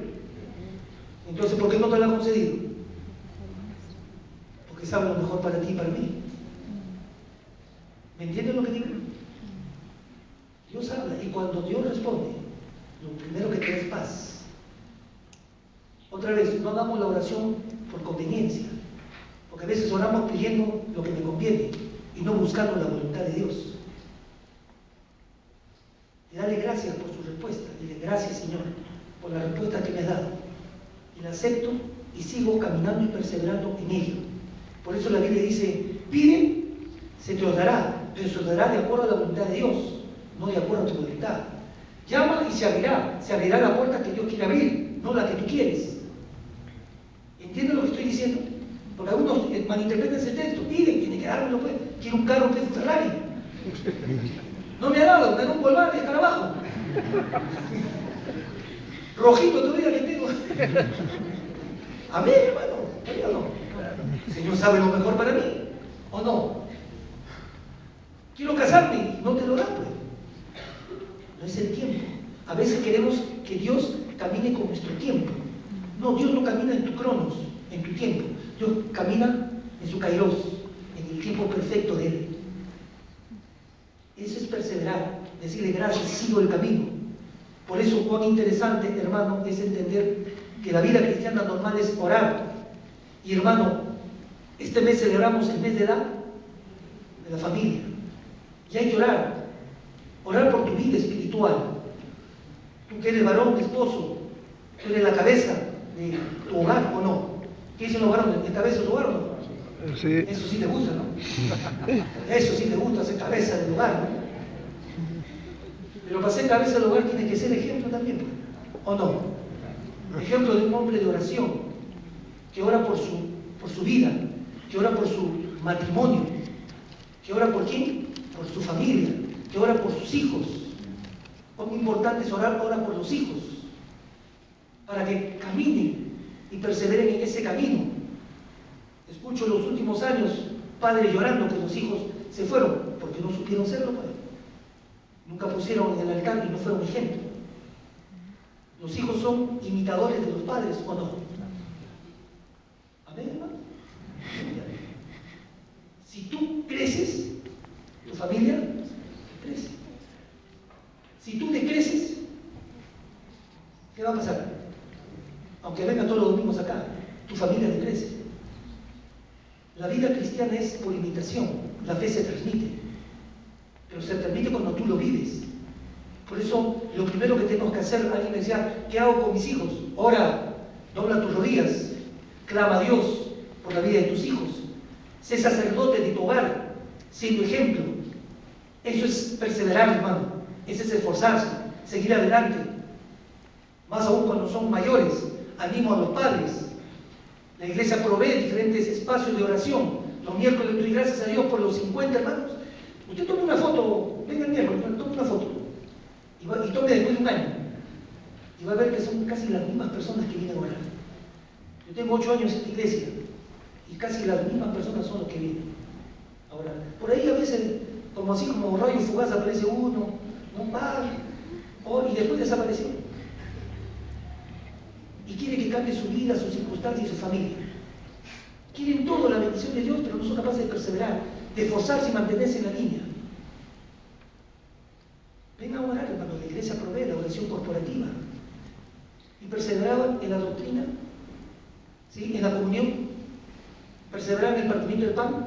Entonces, ¿por qué no te lo ha concedido? Porque sabe lo mejor para ti y para mí. ¿Me entienden lo que digo? Dios habla y cuando Dios responde, lo primero que te da es paz. Otra vez, no hagamos la oración por conveniencia, porque a veces oramos pidiendo lo que me conviene y no buscando la voluntad de Dios. Y dale gracias por su respuesta. Dile gracias, Señor, por la respuesta que me has dado. Y la acepto y sigo caminando y perseverando en ello. Por eso la Biblia dice, pide, se te os dará, pero se os dará de acuerdo a la voluntad de Dios, no de acuerdo a tu voluntad. Llama y se abrirá la puerta que Dios quiere abrir, no la que tú quieres. ¿Entienden lo que estoy diciendo? Porque algunos malinterpretan ese texto, piden, tiene que dármelo, pues, quiero un carro que es un Ferrari. No me ha dado, me da un Volkswagen de escarabajo. Rojito todavía que tengo. Amén, hermano, ¿todavía no? El Señor sabe lo mejor para mí, ¿o no? Quiero casarme y no te lo da, pues. No es el tiempo. A veces queremos que Dios camine con nuestro tiempo. No, Dios no camina en tu cronos, en tu tiempo. Dios camina en su kairos, en el tiempo perfecto de Él. Eso es perseverar, decirle gracias, sigo el camino. Por eso, cuán interesante, hermano, es entender que la vida cristiana normal es orar. Y hermano, este mes celebramos el mes de la familia. Y hay que orar. Orar por tu vida espiritual. Tú que eres varón, esposo, tú eres la cabeza de tu hogar, ¿o no? ¿Qué dicen los varones? ¿De cabeza de tu hogar o no? Sí. Eso sí te gusta, ¿no? Eso sí te gusta, ser cabeza del hogar, ¿no? Pero para ser cabeza del hogar tiene que ser ejemplo también, ¿o no? Ejemplo de un hombre de oración, que ora por su vida, que ora por su matrimonio, que ora por quién, por su familia, que ora por sus hijos. Cuán importante es orar ahora por los hijos, para que caminen y perseveren en ese camino. Escucho en los últimos años padres llorando que los hijos se fueron porque no supieron serlo, padre. Nunca pusieron en el altar y no fueron ejemplo. Los hijos son imitadores de los padres, ¿o no? Amén, hermano. Si tú creces, tu familia crece. Si tú decreces, ¿qué va a pasar? Aunque venga todos los domingos acá, tu familia decrece. La vida cristiana es por imitación, la fe se transmite, pero se transmite cuando tú lo vives. Por eso, lo primero que tenemos que hacer, alguien me decía, ¿qué hago con mis hijos? Ora, dobla tus rodillas, clama a Dios por la vida de tus hijos, sé sacerdote de tu hogar, siendo ejemplo. Eso es perseverar, hermano, eso es esforzarse, seguir adelante, más aún cuando son mayores. Animo a los padres. La iglesia provee diferentes espacios de oración. Los miércoles doy gracias a Dios por los 50 hermanos. Usted tome una foto, venga el miércoles, tome una foto y tome después de un año y va a ver que son casi las mismas personas que vienen a orar. Yo tengo 8 años en esta iglesia y casi las mismas personas son los que vienen a orar. Por ahí a veces, como así como rayo fugaz, aparece uno, un par, y después desapareció. Y quiere que cambie su vida, sus circunstancias y su familia. Quieren todo la bendición de Dios, pero no son capaces de perseverar, de esforzarse y mantenerse en la línea. Venga a orar, hermano, la iglesia provee la oración corporativa. Y perseverar en la doctrina, ¿sí? En la comunión, perseverar en el partimiento del pan.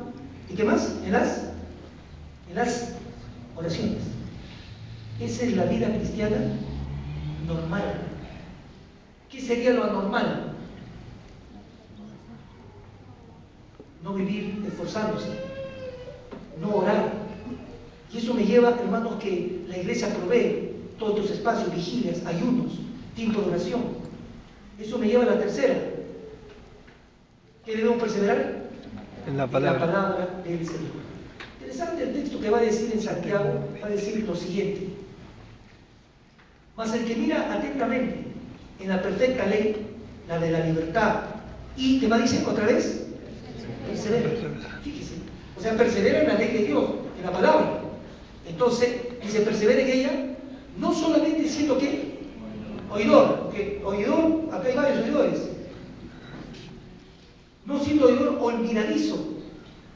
¿Y qué más? En las oraciones. Esa es la vida cristiana normal. ¿Qué sería lo anormal? No vivir esforzándose, no orar. Y eso me lleva, hermanos, que la iglesia provee todos estos espacios, vigilias, ayunos, tiempo de oración. Eso me lleva a la tercera. ¿Qué debemos perseverar? En la palabra. En la palabra del Señor. Interesante el texto que va a decir en Santiago, va a decir lo siguiente. Mas el que mira atentamente en la perfecta ley, la de la libertad, y te va a decir otra vez, persevera. Fíjese. O sea, persevera en la ley de Dios, en la palabra. Entonces, dice, persevera en ella, no solamente siendo que oidor, que oidor, acá hay varios oidores, no siendo oidor olvidadizo,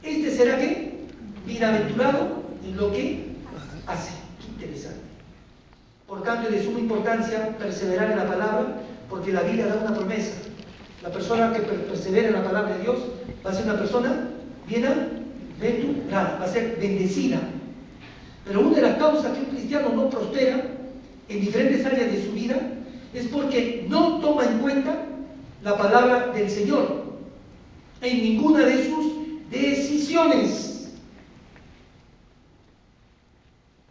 este será que bienaventurado en lo que hace. Qué interesante. Por tanto, es de suma importancia perseverar en la palabra, porque la Biblia da una promesa. La persona que persevera en la palabra de Dios va a ser una persona bienaventurada, va a ser bendecida. Pero una de las causas que un cristiano no prospera en diferentes áreas de su vida es porque no toma en cuenta la palabra del Señor en ninguna de sus decisiones.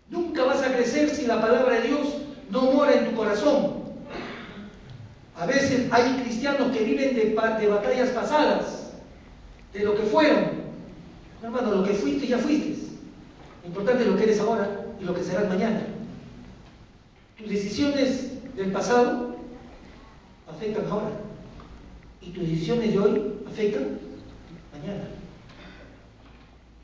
Nunca vas a crecer si la palabra de Dios no mora en tu corazón. A veces hay cristianos que viven de batallas pasadas, de lo que fueron. Hermano, lo que fuiste ya fuiste. Lo importante es lo que eres ahora y lo que serás mañana. Tus decisiones del pasado afectan ahora y tus decisiones de hoy afectan mañana.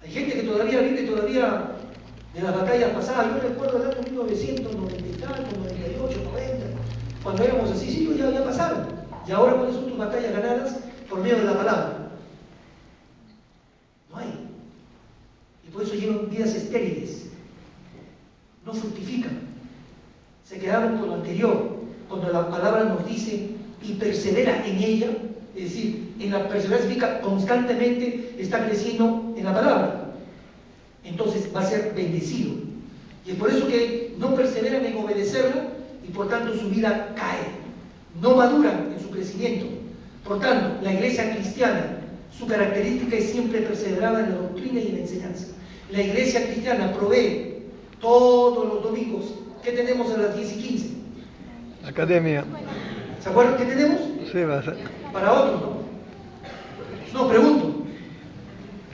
Hay gente que todavía vive de las batallas pasadas. Yo recuerdo el año 1990 y tanto, 98, 90, cuando éramos así, sí, ya pasaron. Y ahora, ¿cuáles son tus batallas ganadas? Por medio de la palabra. No hay. Y por eso llevan vidas estériles. No fructifican. Se quedaron con lo anterior. Cuando la palabra nos dice y persevera en ella, es decir, en la perseverancia significa constantemente está creciendo en la palabra. Entonces va a ser bendecido. Y es por eso que no perseveran en obedecerla y por tanto su vida cae. No maduran en su crecimiento. Por tanto, la iglesia cristiana, su característica es siempre perseverar en la doctrina y en la enseñanza. La iglesia cristiana provee todos los domingos. ¿Qué tenemos a las 10:15? Academia. ¿Se acuerdan qué tenemos? Sí, va a ser. Para otros, ¿no? No, pregunto.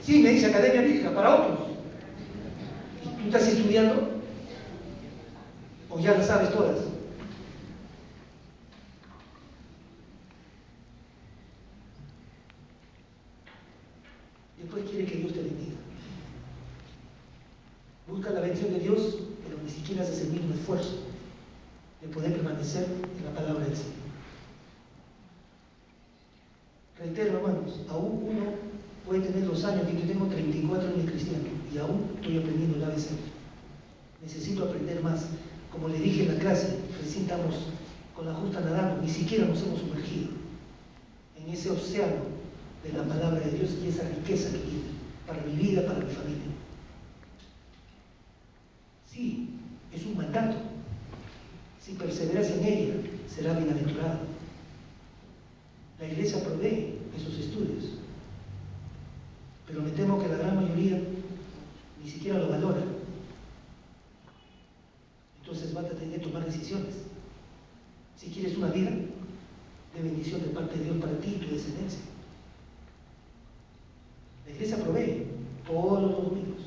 Sí, me dice Academia Bíblica, para otros. ¿Tú estás estudiando? ¿O ya las sabes todas? Después quiere que Dios te bendiga. Busca la bendición de Dios, pero ni siquiera haces el mismo esfuerzo de poder permanecer en la palabra del Señor. Reitero, hermanos, aún uno puede tener los años que yo tengo 34 años cristiano y aún estoy aprendiendo el ABC. Necesito aprender más. Como le dije en la clase, recién estamos con la justa nadando, ni siquiera nos hemos sumergido en ese océano de la palabra de Dios y esa riqueza que tiene para mi vida, para mi familia. Sí, es un mandato. Si perseveras en ella, será bienaventurado. La iglesia provee esos estudios, pero me temo que la gran mayoría ni siquiera lo valora. Entonces vas a tener que tomar decisiones. Si quieres una vida de bendición de parte de Dios para ti y tu descendencia. La iglesia provee todos los domingos.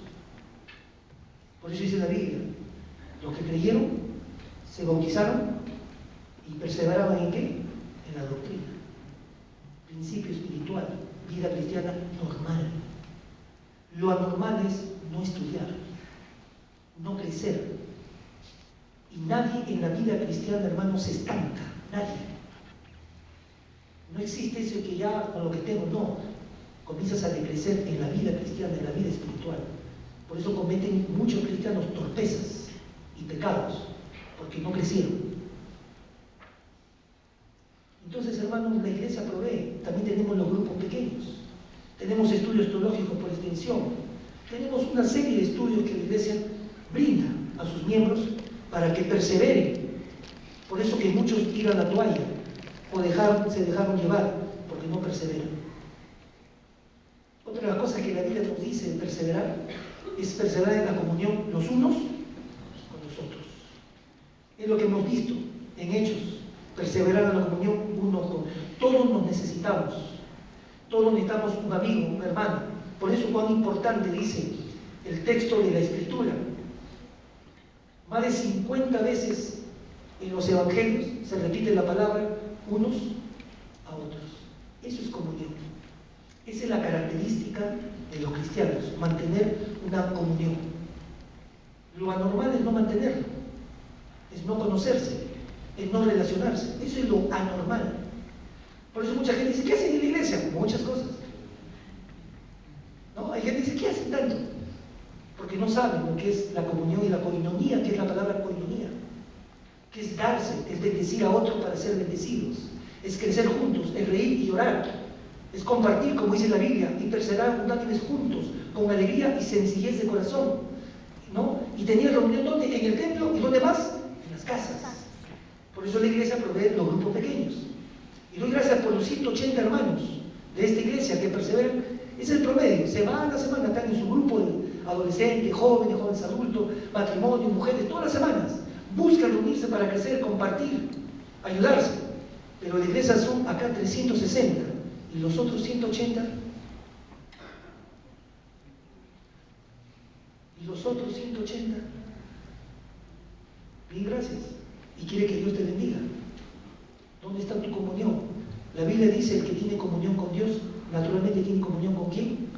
Por eso dice la Biblia, los que creyeron, se bautizaron y perseveraban ¿en qué? En la doctrina. Principio espiritual, vida cristiana normal. Lo anormal es no estudiar, no crecer. Y nadie en la vida cristiana, hermanos, se estanca. Nadie. No existe eso que ya con lo que tengo, no. Comienzas a decrecer en la vida cristiana, en la vida espiritual. Por eso cometen muchos cristianos torpezas y pecados, porque no crecieron. Entonces, hermanos, la iglesia provee. También tenemos los grupos pequeños. Tenemos estudios teológicos por extensión. Tenemos una serie de estudios que la iglesia brinda a sus miembros para que perseveren. Por eso que muchos tiran la toalla o se dejaron llevar porque no perseveran. Otra de las cosas que la Biblia nos dice de perseverar es perseverar en la comunión los unos con los otros. Es lo que hemos visto en Hechos, perseverar en la comunión uno con. Todos nos necesitamos, todos necesitamos un amigo, un hermano. Por eso cuán importante dice el texto de la Escritura. Más de 50 veces en los evangelios se repite la palabra unos a otros. Eso es comunión. Esa es la característica de los cristianos, mantener una comunión. Lo anormal es no mantenerlo, es no conocerse, es no relacionarse. Eso es lo anormal. Por eso mucha gente dice, ¿qué hacen en la iglesia? Muchas cosas. ¿No? Hay gente que dice, ¿qué hacen tanto? Porque no saben lo que es la comunión y la koinonía, que es la palabra koinonía, que es darse, es bendecir a otro para ser bendecidos, es crecer juntos, es reír y llorar, es compartir, como dice la Biblia, y perseverar unánimes juntos, con alegría y sencillez de corazón, ¿no? Y tener reunión ¿dónde? En el templo, ¿y dónde más? En las casas. Por eso la iglesia provee los grupos pequeños. Y doy gracias por los 180 hermanos de esta iglesia que perseveran. Es el promedio, semana a semana están en su grupo de adolescentes, jóvenes, jóvenes adultos, matrimonio, mujeres, todas las semanas. Buscan reunirse para crecer, compartir, ayudarse. Pero la iglesia son acá 360 y los otros 180. Y los otros 180. Bien, gracias. Y quiere que Dios te bendiga. ¿Dónde está tu comunión? La Biblia dice, el que tiene comunión con Dios, naturalmente tiene comunión ¿con quién?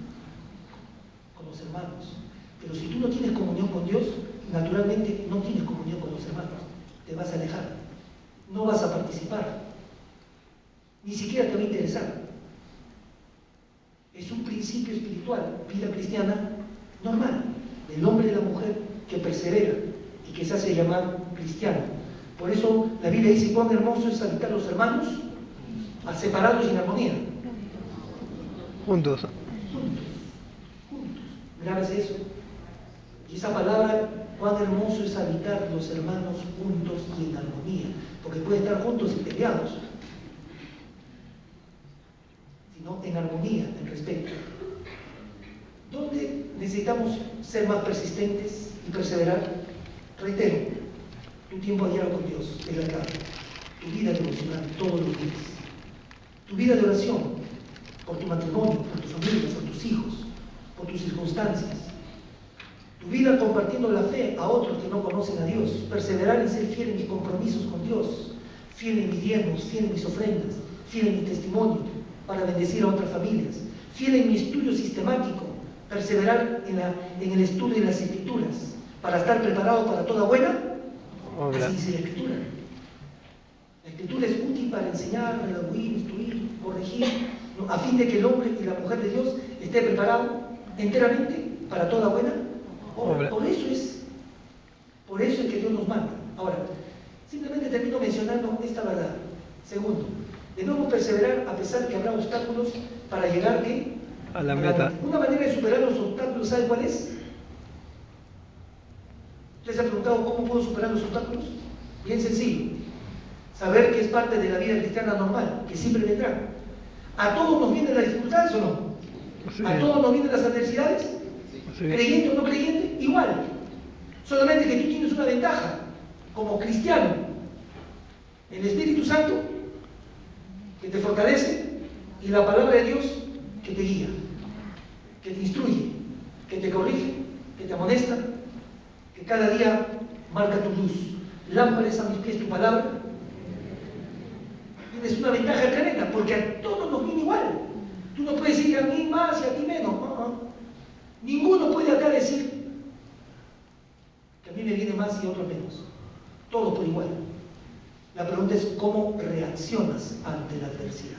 Con los hermanos. Pero si tú no tienes comunión con Dios, naturalmente no tienes comunión con los hermanos. Te vas a alejar. No vas a participar. Ni siquiera te va a interesar. Es un principio espiritual, vida cristiana normal, del hombre y de la mujer que persevera y que se hace llamar cristiano. Por eso la Biblia dice cuán hermoso es habitar los hermanos separados y en armonía. Juntos. Juntos. Grábese eso. Y esa palabra, cuán hermoso es habitar los hermanos juntos y en armonía. Porque pueden estar juntos y peleados, sino en armonía, en respeto. ¿Dónde necesitamos ser más persistentes y perseverar? Reitero, tu tiempo a diario con Dios es la clave. Tu vida devocional todos los días. Tu vida de oración por tu matrimonio, por tu familia, por tus hijos, por tus circunstancias. Tu vida compartiendo la fe a otros que no conocen a Dios. Perseverar en ser fiel en mis compromisos con Dios, fiel en mis diezmos, fiel en mis ofrendas, fiel en mi testimonio para bendecir a otras familias, fiel en mi estudio sistemático, perseverar en el estudio de las Escrituras para estar preparado para toda buena. Así dice la Escritura. La Escritura es útil para enseñar, redarguir, instruir, corregir, ¿no? A fin de que el hombre y la mujer de Dios esté preparado enteramente para toda buena obra. Por eso es que Dios nos manda. Ahora, simplemente termino mencionando esta verdad. Segundo, debemos perseverar a pesar que habrá obstáculos para llegar a la meta. Una manera de superar los obstáculos, ¿sabe cuál es? ¿Les ha preguntado cómo puedo superar los obstáculos? Bien sencillo. Saber que es parte de la vida cristiana normal, que siempre vendrá. ¿A todos nos vienen las dificultades o no? Sí. ¿A todos nos vienen las adversidades? Sí. ¿Creyente o no creyente? Igual. Solamente que tú tienes una ventaja como cristiano. El Espíritu Santo que te fortalece y la palabra de Dios que te guía, que te instruye, que te corrige, que te amonesta, que cada día marca tu luz. Lámpara es a mis pies tu palabra. Tienes una ventaja tremenda, porque a todos nos viene igual. Tú no puedes decir a mí más y a ti menos. Ninguno puede acá decir que a mí me viene más y a otros menos. Todos por igual. La pregunta es cómo reaccionas ante la adversidad.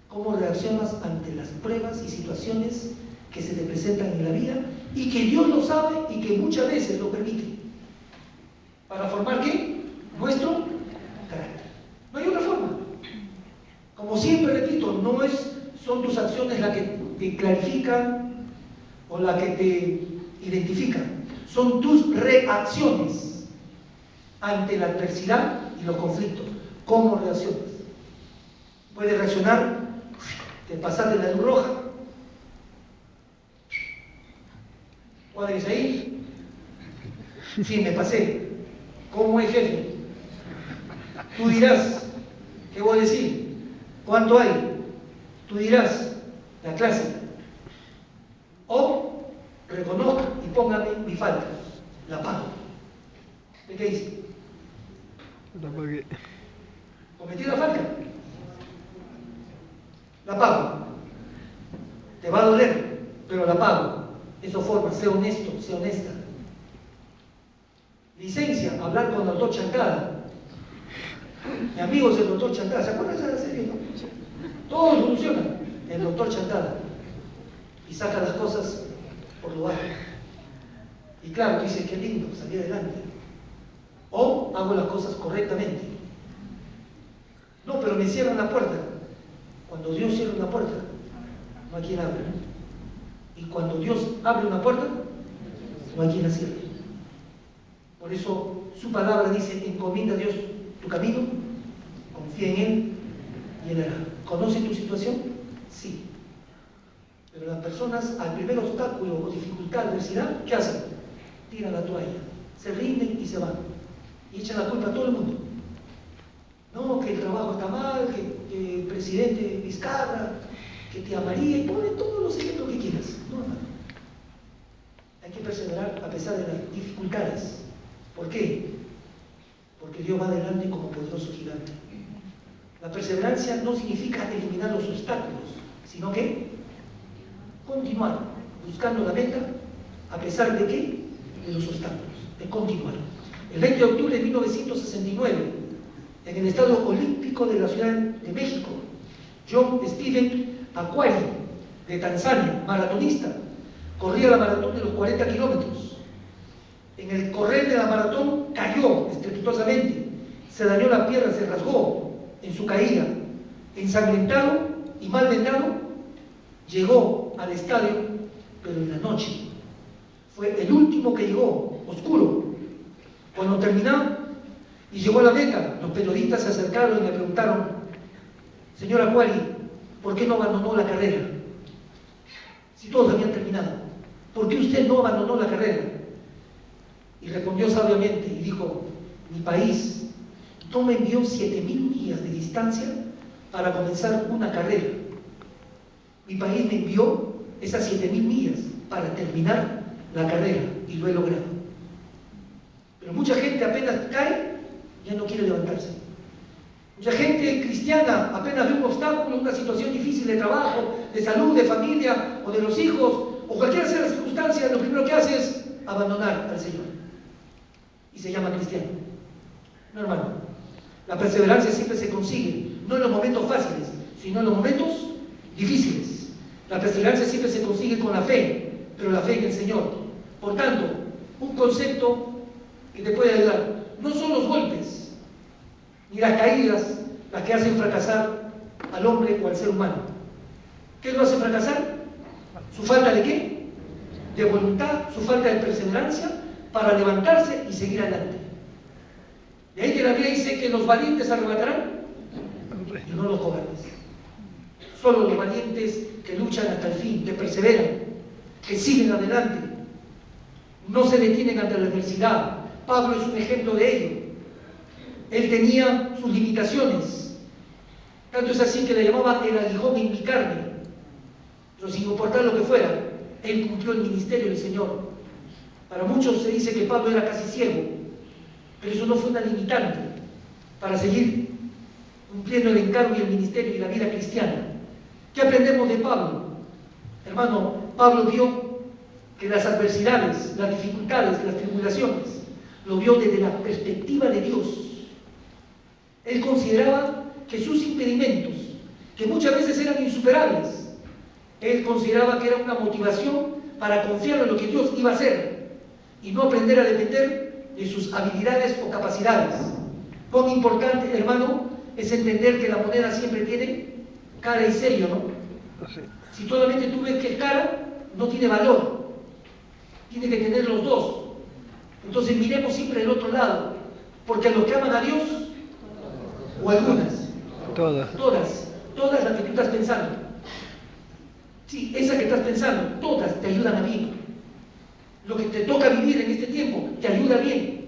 Cómo reaccionas ante las pruebas y situaciones que se te presentan en la vida y que Dios lo sabe y que muchas veces lo permite. ¿Para formar qué? Nuestro carácter. No hay otra forma. Como siempre repito, no son tus acciones las que te clarifican o las que te identifican. Son tus reacciones ante la adversidad y los conflictos. ¿Cómo reaccionas? Puedes reaccionar, te pasaste la luz roja, ¿Cuadres ahí? Sí, me pasé. ¿Cómo es, jefe? Tú dirás, ¿qué voy a decir? ¿Cuánto hay? Tú dirás, la clase. O reconozca y póngame mi falta, la pago. ¿De qué hice? La pagué. Cometí la falta, la pago. Te va a doler, pero la pago. Eso forma, sé honesto, sé honesta. Licencia, hablar con el doctor Chancada. Mi amigo es el doctor Chancada, ¿se acuerdan de esa serie? No? Todo funciona, el doctor Chancada. Y saca las cosas por lo bajo. Y claro, dice, qué lindo, salí adelante. O hago las cosas correctamente. No, pero me cierran la puerta. Cuando Dios cierra una puerta, no hay quien abra. Y cuando Dios abre una puerta, no hay quien la cierre. Por eso su palabra dice, encomienda a Dios tu camino, confía en Él y Él hará. ¿Conoce tu situación? Sí. Pero las personas al primer obstáculo o dificultad, adversidad, ¿qué hacen? Tiran la toalla, se rinden y se van. Y echan la culpa a todo el mundo. No, que el trabajo está mal, que el presidente Vizcarra, que tía María, y pone todos los ejemplos que quieras. No, hermano. Hay que perseverar a pesar de las dificultades. ¿Por qué? Porque Dios va adelante como poderoso gigante. La perseverancia no significa eliminar los obstáculos, sino que continuar buscando la meta a pesar de qué? De los obstáculos, de continuar. El 20 de octubre de 1969, en el Estadio Olímpico de la Ciudad de México, John Stephen Akhwari, de Tanzania, maratonista, corría la maratón de los 40 kilómetros. En el correr de la maratón cayó estrepitosamente, se dañó la pierna, se rasgó en su caída, ensangrentado y mal vendado, llegó al estadio, pero en la noche. Fue el último que llegó, oscuro. Cuando terminó y llegó a la meta, los periodistas se acercaron y le preguntaron, señor Akhwari, ¿por qué no abandonó la carrera? Si todos habían terminado, ¿por qué usted no abandonó la carrera? Y respondió sabiamente y dijo, mi país no me envió 7.000 millas de distancia para comenzar una carrera. Mi país me envió esas 7.000 millas para terminar la carrera y lo he logrado. Pero mucha gente apenas cae, ya no quiere levantarse. Mucha gente cristiana apenas ve un obstáculo, una situación difícil de trabajo, de salud, de familia o de los hijos, o cualquier sea la circunstancia, lo primero que hace es abandonar al Señor. Y se llama cristiano. No, hermano. La perseverancia siempre se consigue, no en los momentos fáciles, sino en los momentos difíciles. La perseverancia siempre se consigue con la fe, pero la fe en el Señor. Por tanto, un concepto que te puede ayudar. No son los golpes, ni las caídas, las que hacen fracasar al hombre o al ser humano. ¿Qué lo hace fracasar? ¿Su falta de qué? De voluntad, su falta de perseverancia para levantarse y seguir adelante. De ahí que la Biblia dice que los valientes arrebatarán y no los cobardes. Solo los valientes que luchan hasta el fin, que perseveran, que siguen adelante, no se detienen ante la adversidad. Pablo es un ejemplo de ello. Él tenía sus limitaciones, tanto es así que le llamaba el aguijón en mi carne, pero sin importar lo que fuera, él cumplió el ministerio del Señor. Para muchos se dice que Pablo era casi ciego, pero eso no fue una limitante para seguir cumpliendo el encargo y el ministerio y la vida cristiana. ¿Qué aprendemos de Pablo? Hermano, Pablo vio que las adversidades, las dificultades, las tribulaciones, lo vio desde la perspectiva de Dios. Él consideraba que sus impedimentos, que muchas veces eran insuperables, él consideraba que era una motivación para confiar en lo que Dios iba a hacer y no aprender a depender de sus habilidades o capacidades. Cuán importante, hermano, es entender que la moneda siempre tiene cara y sello, ¿no? Sí. Si solamente tú ves que es cara, no tiene valor. Tiene que tener los dos. Entonces miremos siempre el otro lado, porque a los que aman a Dios, o algunas, todas las que tú estás pensando, sí, esa que estás pensando, todas te ayudan a mí. lo que te toca vivir en este tiempo, te ayuda bien.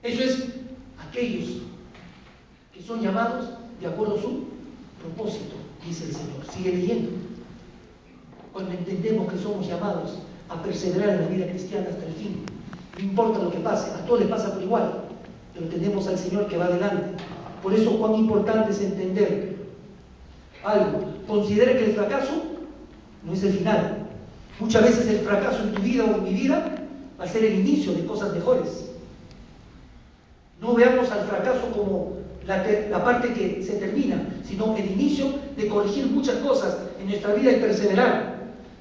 Eso es aquellos que son llamados de acuerdo a su propósito, dice el Señor. Sigue leyendo. Cuando entendemos que somos llamados a perseverar en la vida cristiana hasta el fin, no importa lo que pase, a todos les pasa por igual, pero tenemos al Señor que va adelante. Por eso cuán importante es entender algo. Considera que el fracaso no es el final. Muchas veces el fracaso en tu vida o en mi vida va a ser el inicio de cosas mejores. No veamos al fracaso como la parte que se termina, sino el inicio de corregir muchas cosas en nuestra vida y perseverar.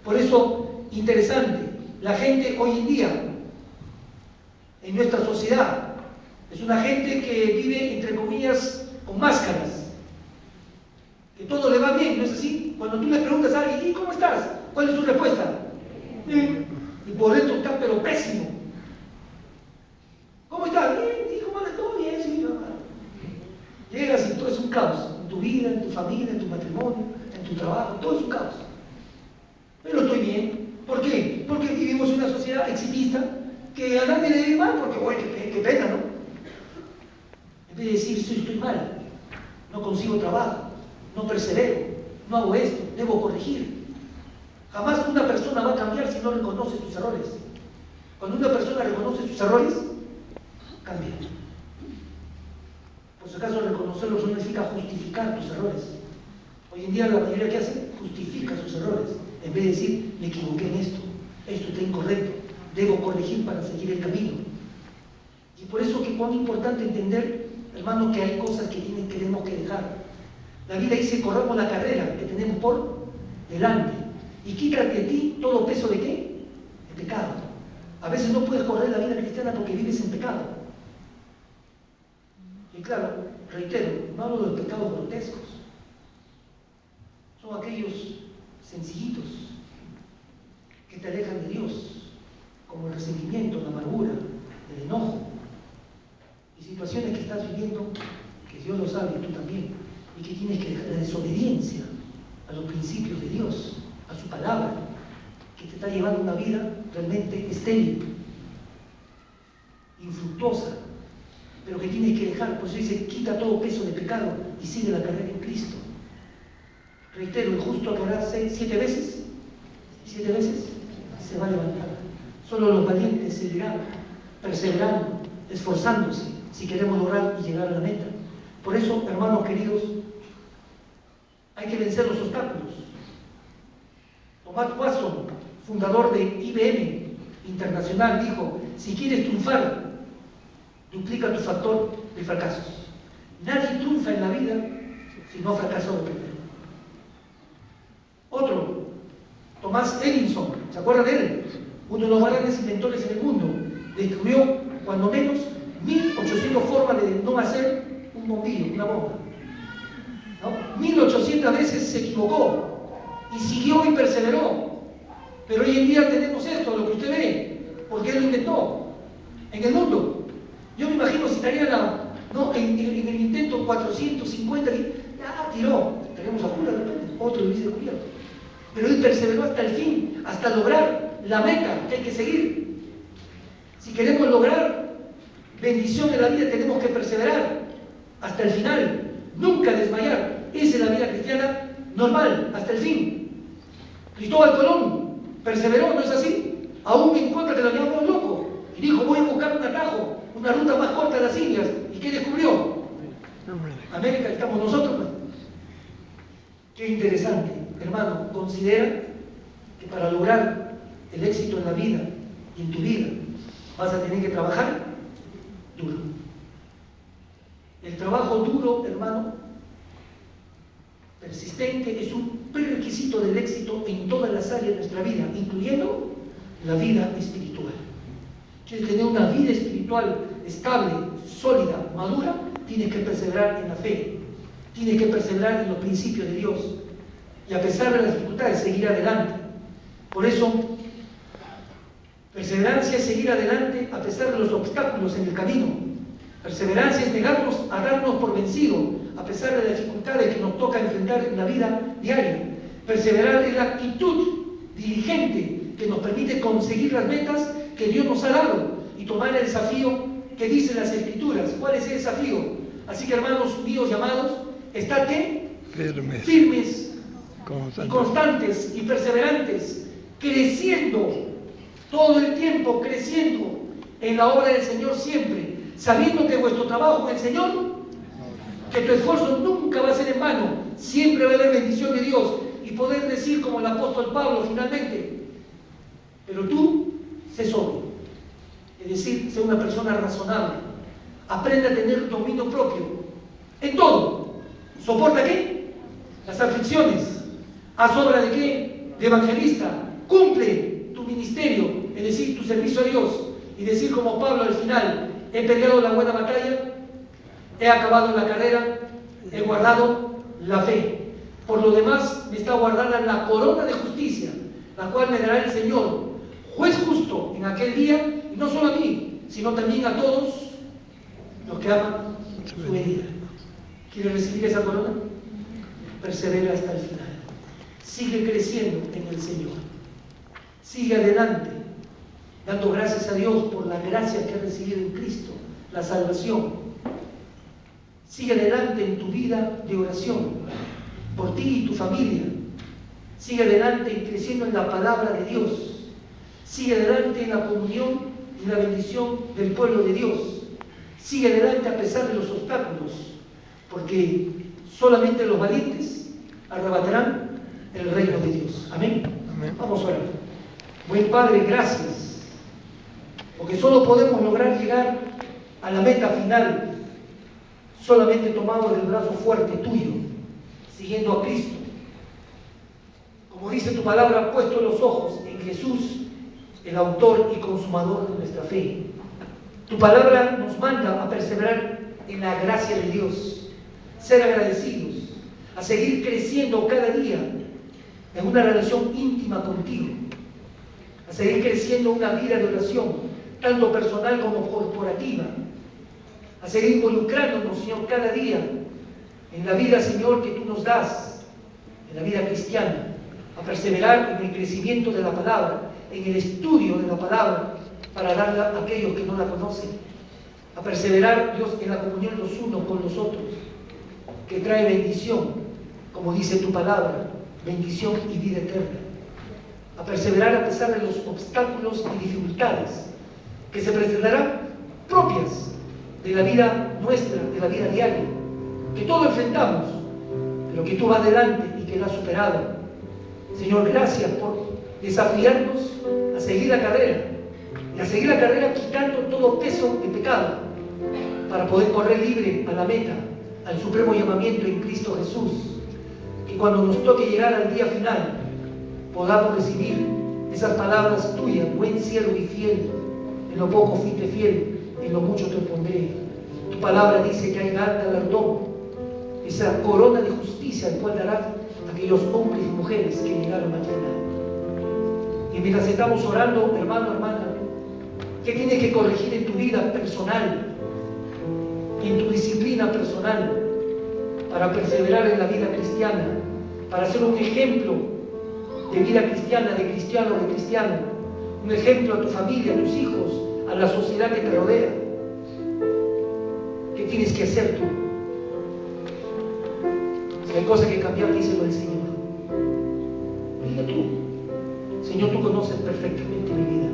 Por eso, interesante, la gente hoy en día, en nuestra sociedad, es una gente que vive, entre comillas, con máscaras, que todo le va bien, ¿no es así? Cuando tú le preguntas a alguien, ¿y cómo estás? ¿Cuál es tu respuesta? Bien. Y por dentro está pero pésimo. ¿Cómo estás? Bien, hijo, vale, todo bien, sí, mamá. Llegas y todo es un caos, en tu vida, en tu familia, en tu matrimonio, en tu trabajo, todo es un caos. Pero estoy bien. ¿Por qué? Porque vivimos en una sociedad exitista que a nadie le debe mal, porque, bueno, qué pena, ¿no? En vez de decir, sí, estoy mal, no consigo trabajo, no persevero, no hago esto, debo corregir. Jamás una persona va a cambiar si no reconoce sus errores. Cuando una persona reconoce sus errores, cambia. Por si acaso, reconocerlos no significa justificar tus errores. Hoy en día la mayoría que hace, justifica sus errores, en vez de decir, me equivoqué en esto está incorrecto, debo corregir para seguir el camino. Y por eso que cuán importante entender, hermano, que hay cosas que tenemos que dejar. La Biblia dice, corramos la carrera que tenemos por delante, y quítate de ti todo peso de ¿qué? De pecado. A veces no puedes correr la vida cristiana porque vives en pecado. Y claro, reitero, no hablo de los pecados grotescos, son aquellos sencillitos que te alejan de Dios, como el resentimiento, la amargura, el enojo, y situaciones que estás viviendo que Dios lo sabe y tú también, y que tienes que dejar la desobediencia a los principios de Dios, a su palabra, que te está llevando una vida realmente estéril, infructuosa, pero que tienes que dejar. Por eso dice, quita todo peso de pecado y sigue la carrera en Cristo. Reitero, el justo caerá 7 veces, 7 veces se va a levantar. Solo los valientes seguirán perseverando, esforzándose, si queremos lograr y llegar a la meta. Por eso, hermanos queridos, hay que vencer los obstáculos. Thomas Watson, fundador de IBM Internacional, dijo, si quieres triunfar, duplica tu factor de fracasos. Nadie triunfa en la vida si no ha fracasado primero. Otro, Thomas Edison, ¿se acuerdan de él? Uno de los más grandes inventores en el mundo. Descubrió, cuando menos, 1800 formas de no hacer un bombillo, una bomba. ¿No? 1800 veces se equivocó y siguió y perseveró. Pero hoy en día tenemos esto, lo que usted ve, porque él lo inventó en el mundo. Yo me imagino si estaría en el intento 450, ya tiró, tenemos a Judas, otro lo dice cubierto. Pero él perseveró hasta el fin, hasta lograr la meta que hay que seguir. Si queremos lograr bendición en la vida, tenemos que perseverar hasta el final, nunca desmayar. Esa es la vida cristiana normal, hasta el fin. Cristóbal Colón perseveró, ¿no es así? Aún en contra que lo llamamos loco, y dijo, voy a buscar un atajo, una ruta más corta de las Indias. ¿Y qué descubrió? América, estamos nosotros. Qué interesante, hermano. Considera que para lograr el éxito en la vida y en tu vida vas a tener que trabajar duro. El trabajo duro, hermano, persistente, es un prerequisito del éxito en todas las áreas de nuestra vida, incluyendo la vida espiritual. Quieres tener una vida espiritual estable, sólida, madura, tienes que perseverar en la fe, tienes que perseverar en los principios de Dios y a pesar de las dificultades seguir adelante. Por eso, perseverancia es seguir adelante a pesar de los obstáculos en el camino. Perseverancia es negarnos a darnos por vencido a pesar de las dificultades que nos toca enfrentar en la vida diaria. Perseverar es la actitud diligente que nos permite conseguir las metas que Dios nos ha dado y tomar el desafío que dicen las Escrituras. ¿Cuál es el desafío? Así que, hermanos míos llamados, estad ¿qué? Firmes y constantes y perseverantes, creciendo todo el tiempo, creciendo en la obra del Señor siempre, sabiendo que vuestro trabajo en el Señor, que tu esfuerzo nunca va a ser en vano, siempre va a haber bendición de Dios, y poder decir como el apóstol Pablo finalmente: pero tú, sé sobrio, es decir, sé una persona razonable, aprende a tener dominio propio en todo, soporta ¿qué? Las aflicciones, haz obra de ¿qué? De evangelista, cumple tu ministerio, es decir, tu servicio a Dios, y decir como Pablo al final: he peleado la buena batalla, he acabado la carrera, he guardado la fe. Por lo demás me está guardada la corona de justicia, la cual me dará el Señor, juez justo, en aquel día, y no solo a mí, sino también a todos los que aman su venida. ¿Quieres recibir esa corona? Persevera hasta el final. Sigue creciendo en el Señor. Sigue adelante, dando gracias a Dios por la gracia que has recibido en Cristo, la salvación. Sigue adelante en tu vida de oración, por ti y tu familia. Sigue adelante creciendo en la palabra de Dios. Sigue adelante en la comunión y la bendición del pueblo de Dios. Sigue adelante a pesar de los obstáculos, porque solamente los valientes arrebatarán el reino de Dios. Amén. Amén. Vamos a orar. Buen Padre, gracias, porque solo podemos lograr llegar a la meta final solamente tomados del brazo fuerte tuyo, siguiendo a Cristo. Como dice tu palabra, puesto los ojos en Jesús, el autor y consumador de nuestra fe. Tu palabra nos manda a perseverar en la gracia de Dios, ser agradecidos, a seguir creciendo cada día en una relación íntima contigo, a seguir creciendo una vida de oración, tanto personal como corporativa, a seguir involucrándonos, Señor, cada día en la vida, Señor, que tú nos das, en la vida cristiana, a perseverar en el crecimiento de la palabra, en el estudio de la palabra, para darla a aquellos que no la conocen, a perseverar, Dios, en la comunión los unos con los otros, que trae bendición, como dice tu palabra, bendición y vida eterna, a perseverar a pesar de los obstáculos y dificultades que se presentarán propias de la vida nuestra, de la vida diaria, que todos enfrentamos, pero que tú vas adelante y que la has superado. Señor, gracias por desafiarnos a seguir la carrera, y a seguir la carrera quitando todo peso de pecado, para poder correr libre a la meta, al supremo llamamiento en Cristo Jesús, que cuando nos toque llegar al día final, podamos recibir esas palabras tuyas: buen siervo y fiel, en lo poco fuiste fiel, en lo mucho te pondré. Tu palabra dice que hay gran galardón, esa corona de justicia, el cual dará a aquellos hombres y mujeres que llegaron al final. Y mientras estamos orando, hermano, hermana, ¿qué tienes que corregir en tu vida personal, en tu disciplina personal, para perseverar en la vida cristiana, para ser un ejemplo de vida cristiana, de cristiano, un ejemplo a tu familia, a tus hijos, a la sociedad que te rodea? ¿Qué tienes que hacer tú? Si hay cosas que cambiar, díselo al Señor. Dile tú: Señor, tú conoces perfectamente mi vida.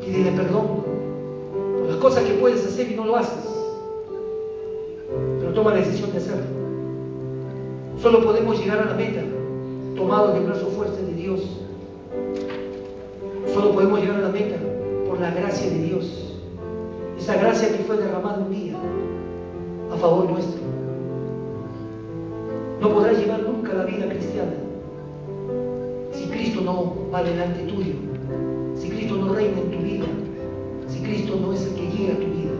Pídele perdón por las cosas que puedes hacer y no lo haces, pero toma la decisión de hacerlo. Solo podemos llegar a la meta tomados del brazo fuerte de Dios. Solo podemos llegar a la meta por la gracia de Dios, esa gracia que fue derramada un día a favor nuestro. No podrás llevar nunca la vida cristiana si Cristo no va delante tuyo, si Cristo no reina en tu vida, si Cristo no es el que guía tu vida.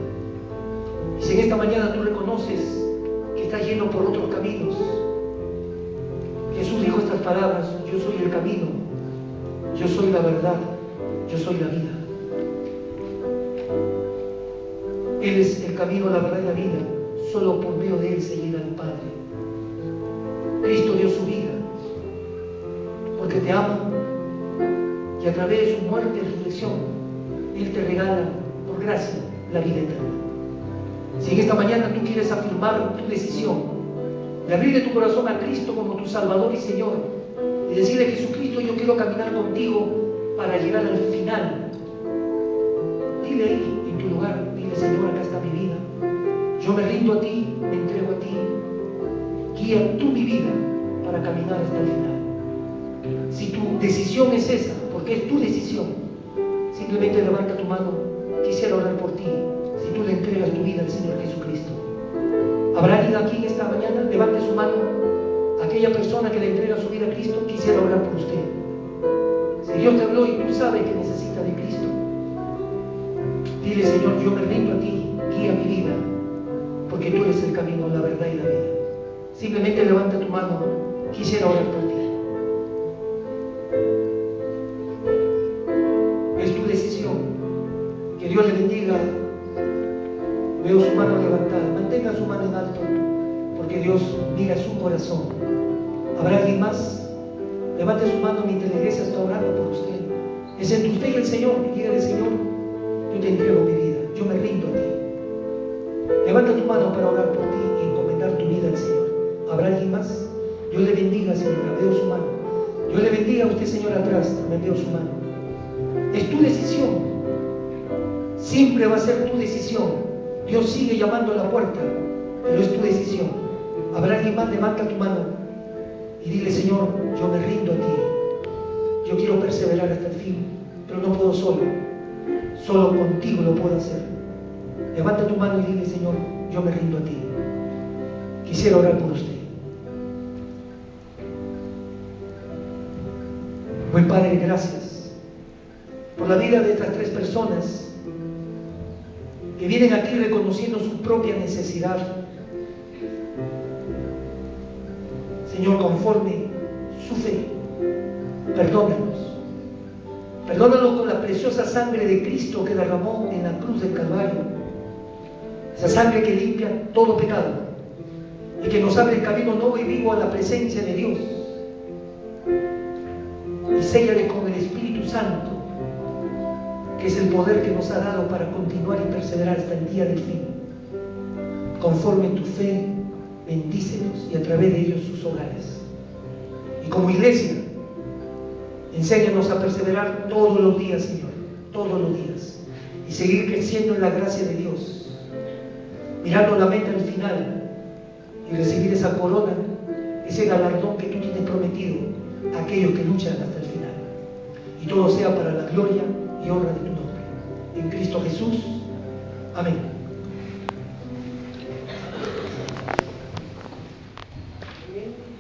Y si en esta mañana tú reconoces que estás yendo por otros caminos, Jesús dijo estas palabras: yo soy el camino, yo soy la verdad, yo soy la vida. Él es el camino, la verdad y la vida. Solo por medio de Él se llega al Padre. Cristo dio su vida porque te ama, y a través de su muerte y resurrección, Él te regala, por gracia, la vida eterna. Si en esta mañana tú quieres afirmar tu decisión de abrirle tu corazón a Cristo como tu Salvador y Señor, y decirle: Jesucristo, yo quiero caminar contigo para llegar al final, dile ahí en tu lugar, dile: Señor, acá está mi vida, yo me rindo a ti, me entrego a ti, guía tú mi vida para caminar hasta el final. Si tu decisión es esa, porque es tu decisión, simplemente levanta tu mano. Quisiera orar por ti, si tú le entregas tu vida al Señor Jesucristo. ¿Habrá alguien aquí en esta mañana? Levante su mano. Aquella persona que le entrega su vida a Cristo, quisiera orar por usted. Si Dios te habló y tú sabes que necesita de Cristo, dile: Señor, yo me rindo a ti, guía mi vida, porque tú eres el camino, la verdad y la vida. Simplemente levanta tu mano. Quisiera orar por ti. Es tu decisión. Que Dios le bendiga. Veo su mano levantada. Mantenga su mano en alto, porque Dios mira su corazón. ¿Habrá alguien más? Levante su mano mientras la iglesia está orando por usted. Es entre usted y el Señor. Y dígale: Señor, yo te entrego mi vida, yo me rindo a ti. Levanta tu mano para orar por ti y encomendar tu vida al Señor. ¿Habrá alguien más? Dios le bendiga, señora. Veo su mano. Dios le bendiga a usted, señor, atrás. También veo su mano. Es tu decisión. Siempre va a ser tu decisión. Dios sigue llamando a la puerta, pero es tu decisión. ¿Habrá alguien más? Levanta tu mano y dile: Señor, yo me rindo a ti. Yo quiero perseverar hasta el fin, pero no puedo solo. Solo contigo lo puedo hacer. Levanta tu mano y dile: Señor, yo me rindo a ti. Quisiera orar por usted. Buen Padre, gracias por la vida de estas tres personas que vienen aquí reconociendo su propia necesidad. Señor, conforme su fe, perdónanos. Perdónanos con la preciosa sangre de Cristo que derramó en la cruz del Calvario. Esa sangre que limpia todo pecado y que nos abre el camino nuevo y vivo a la presencia de Dios. Y séllale con el Espíritu Santo, que es el poder que nos ha dado para continuar y perseverar hasta el día del fin. Conforme tu fe, bendícenos y a través de ellos sus hogares. Y como iglesia, enséñanos a perseverar todos los días, Señor, todos los días, y seguir creciendo en la gracia de Dios, mirando la meta al final y recibir esa corona, ese galardón que tú tienes prometido a aquellos que luchan hasta el final. Y todo sea para la gloria y honra de tu nombre. En Cristo Jesús. Amén. Bien.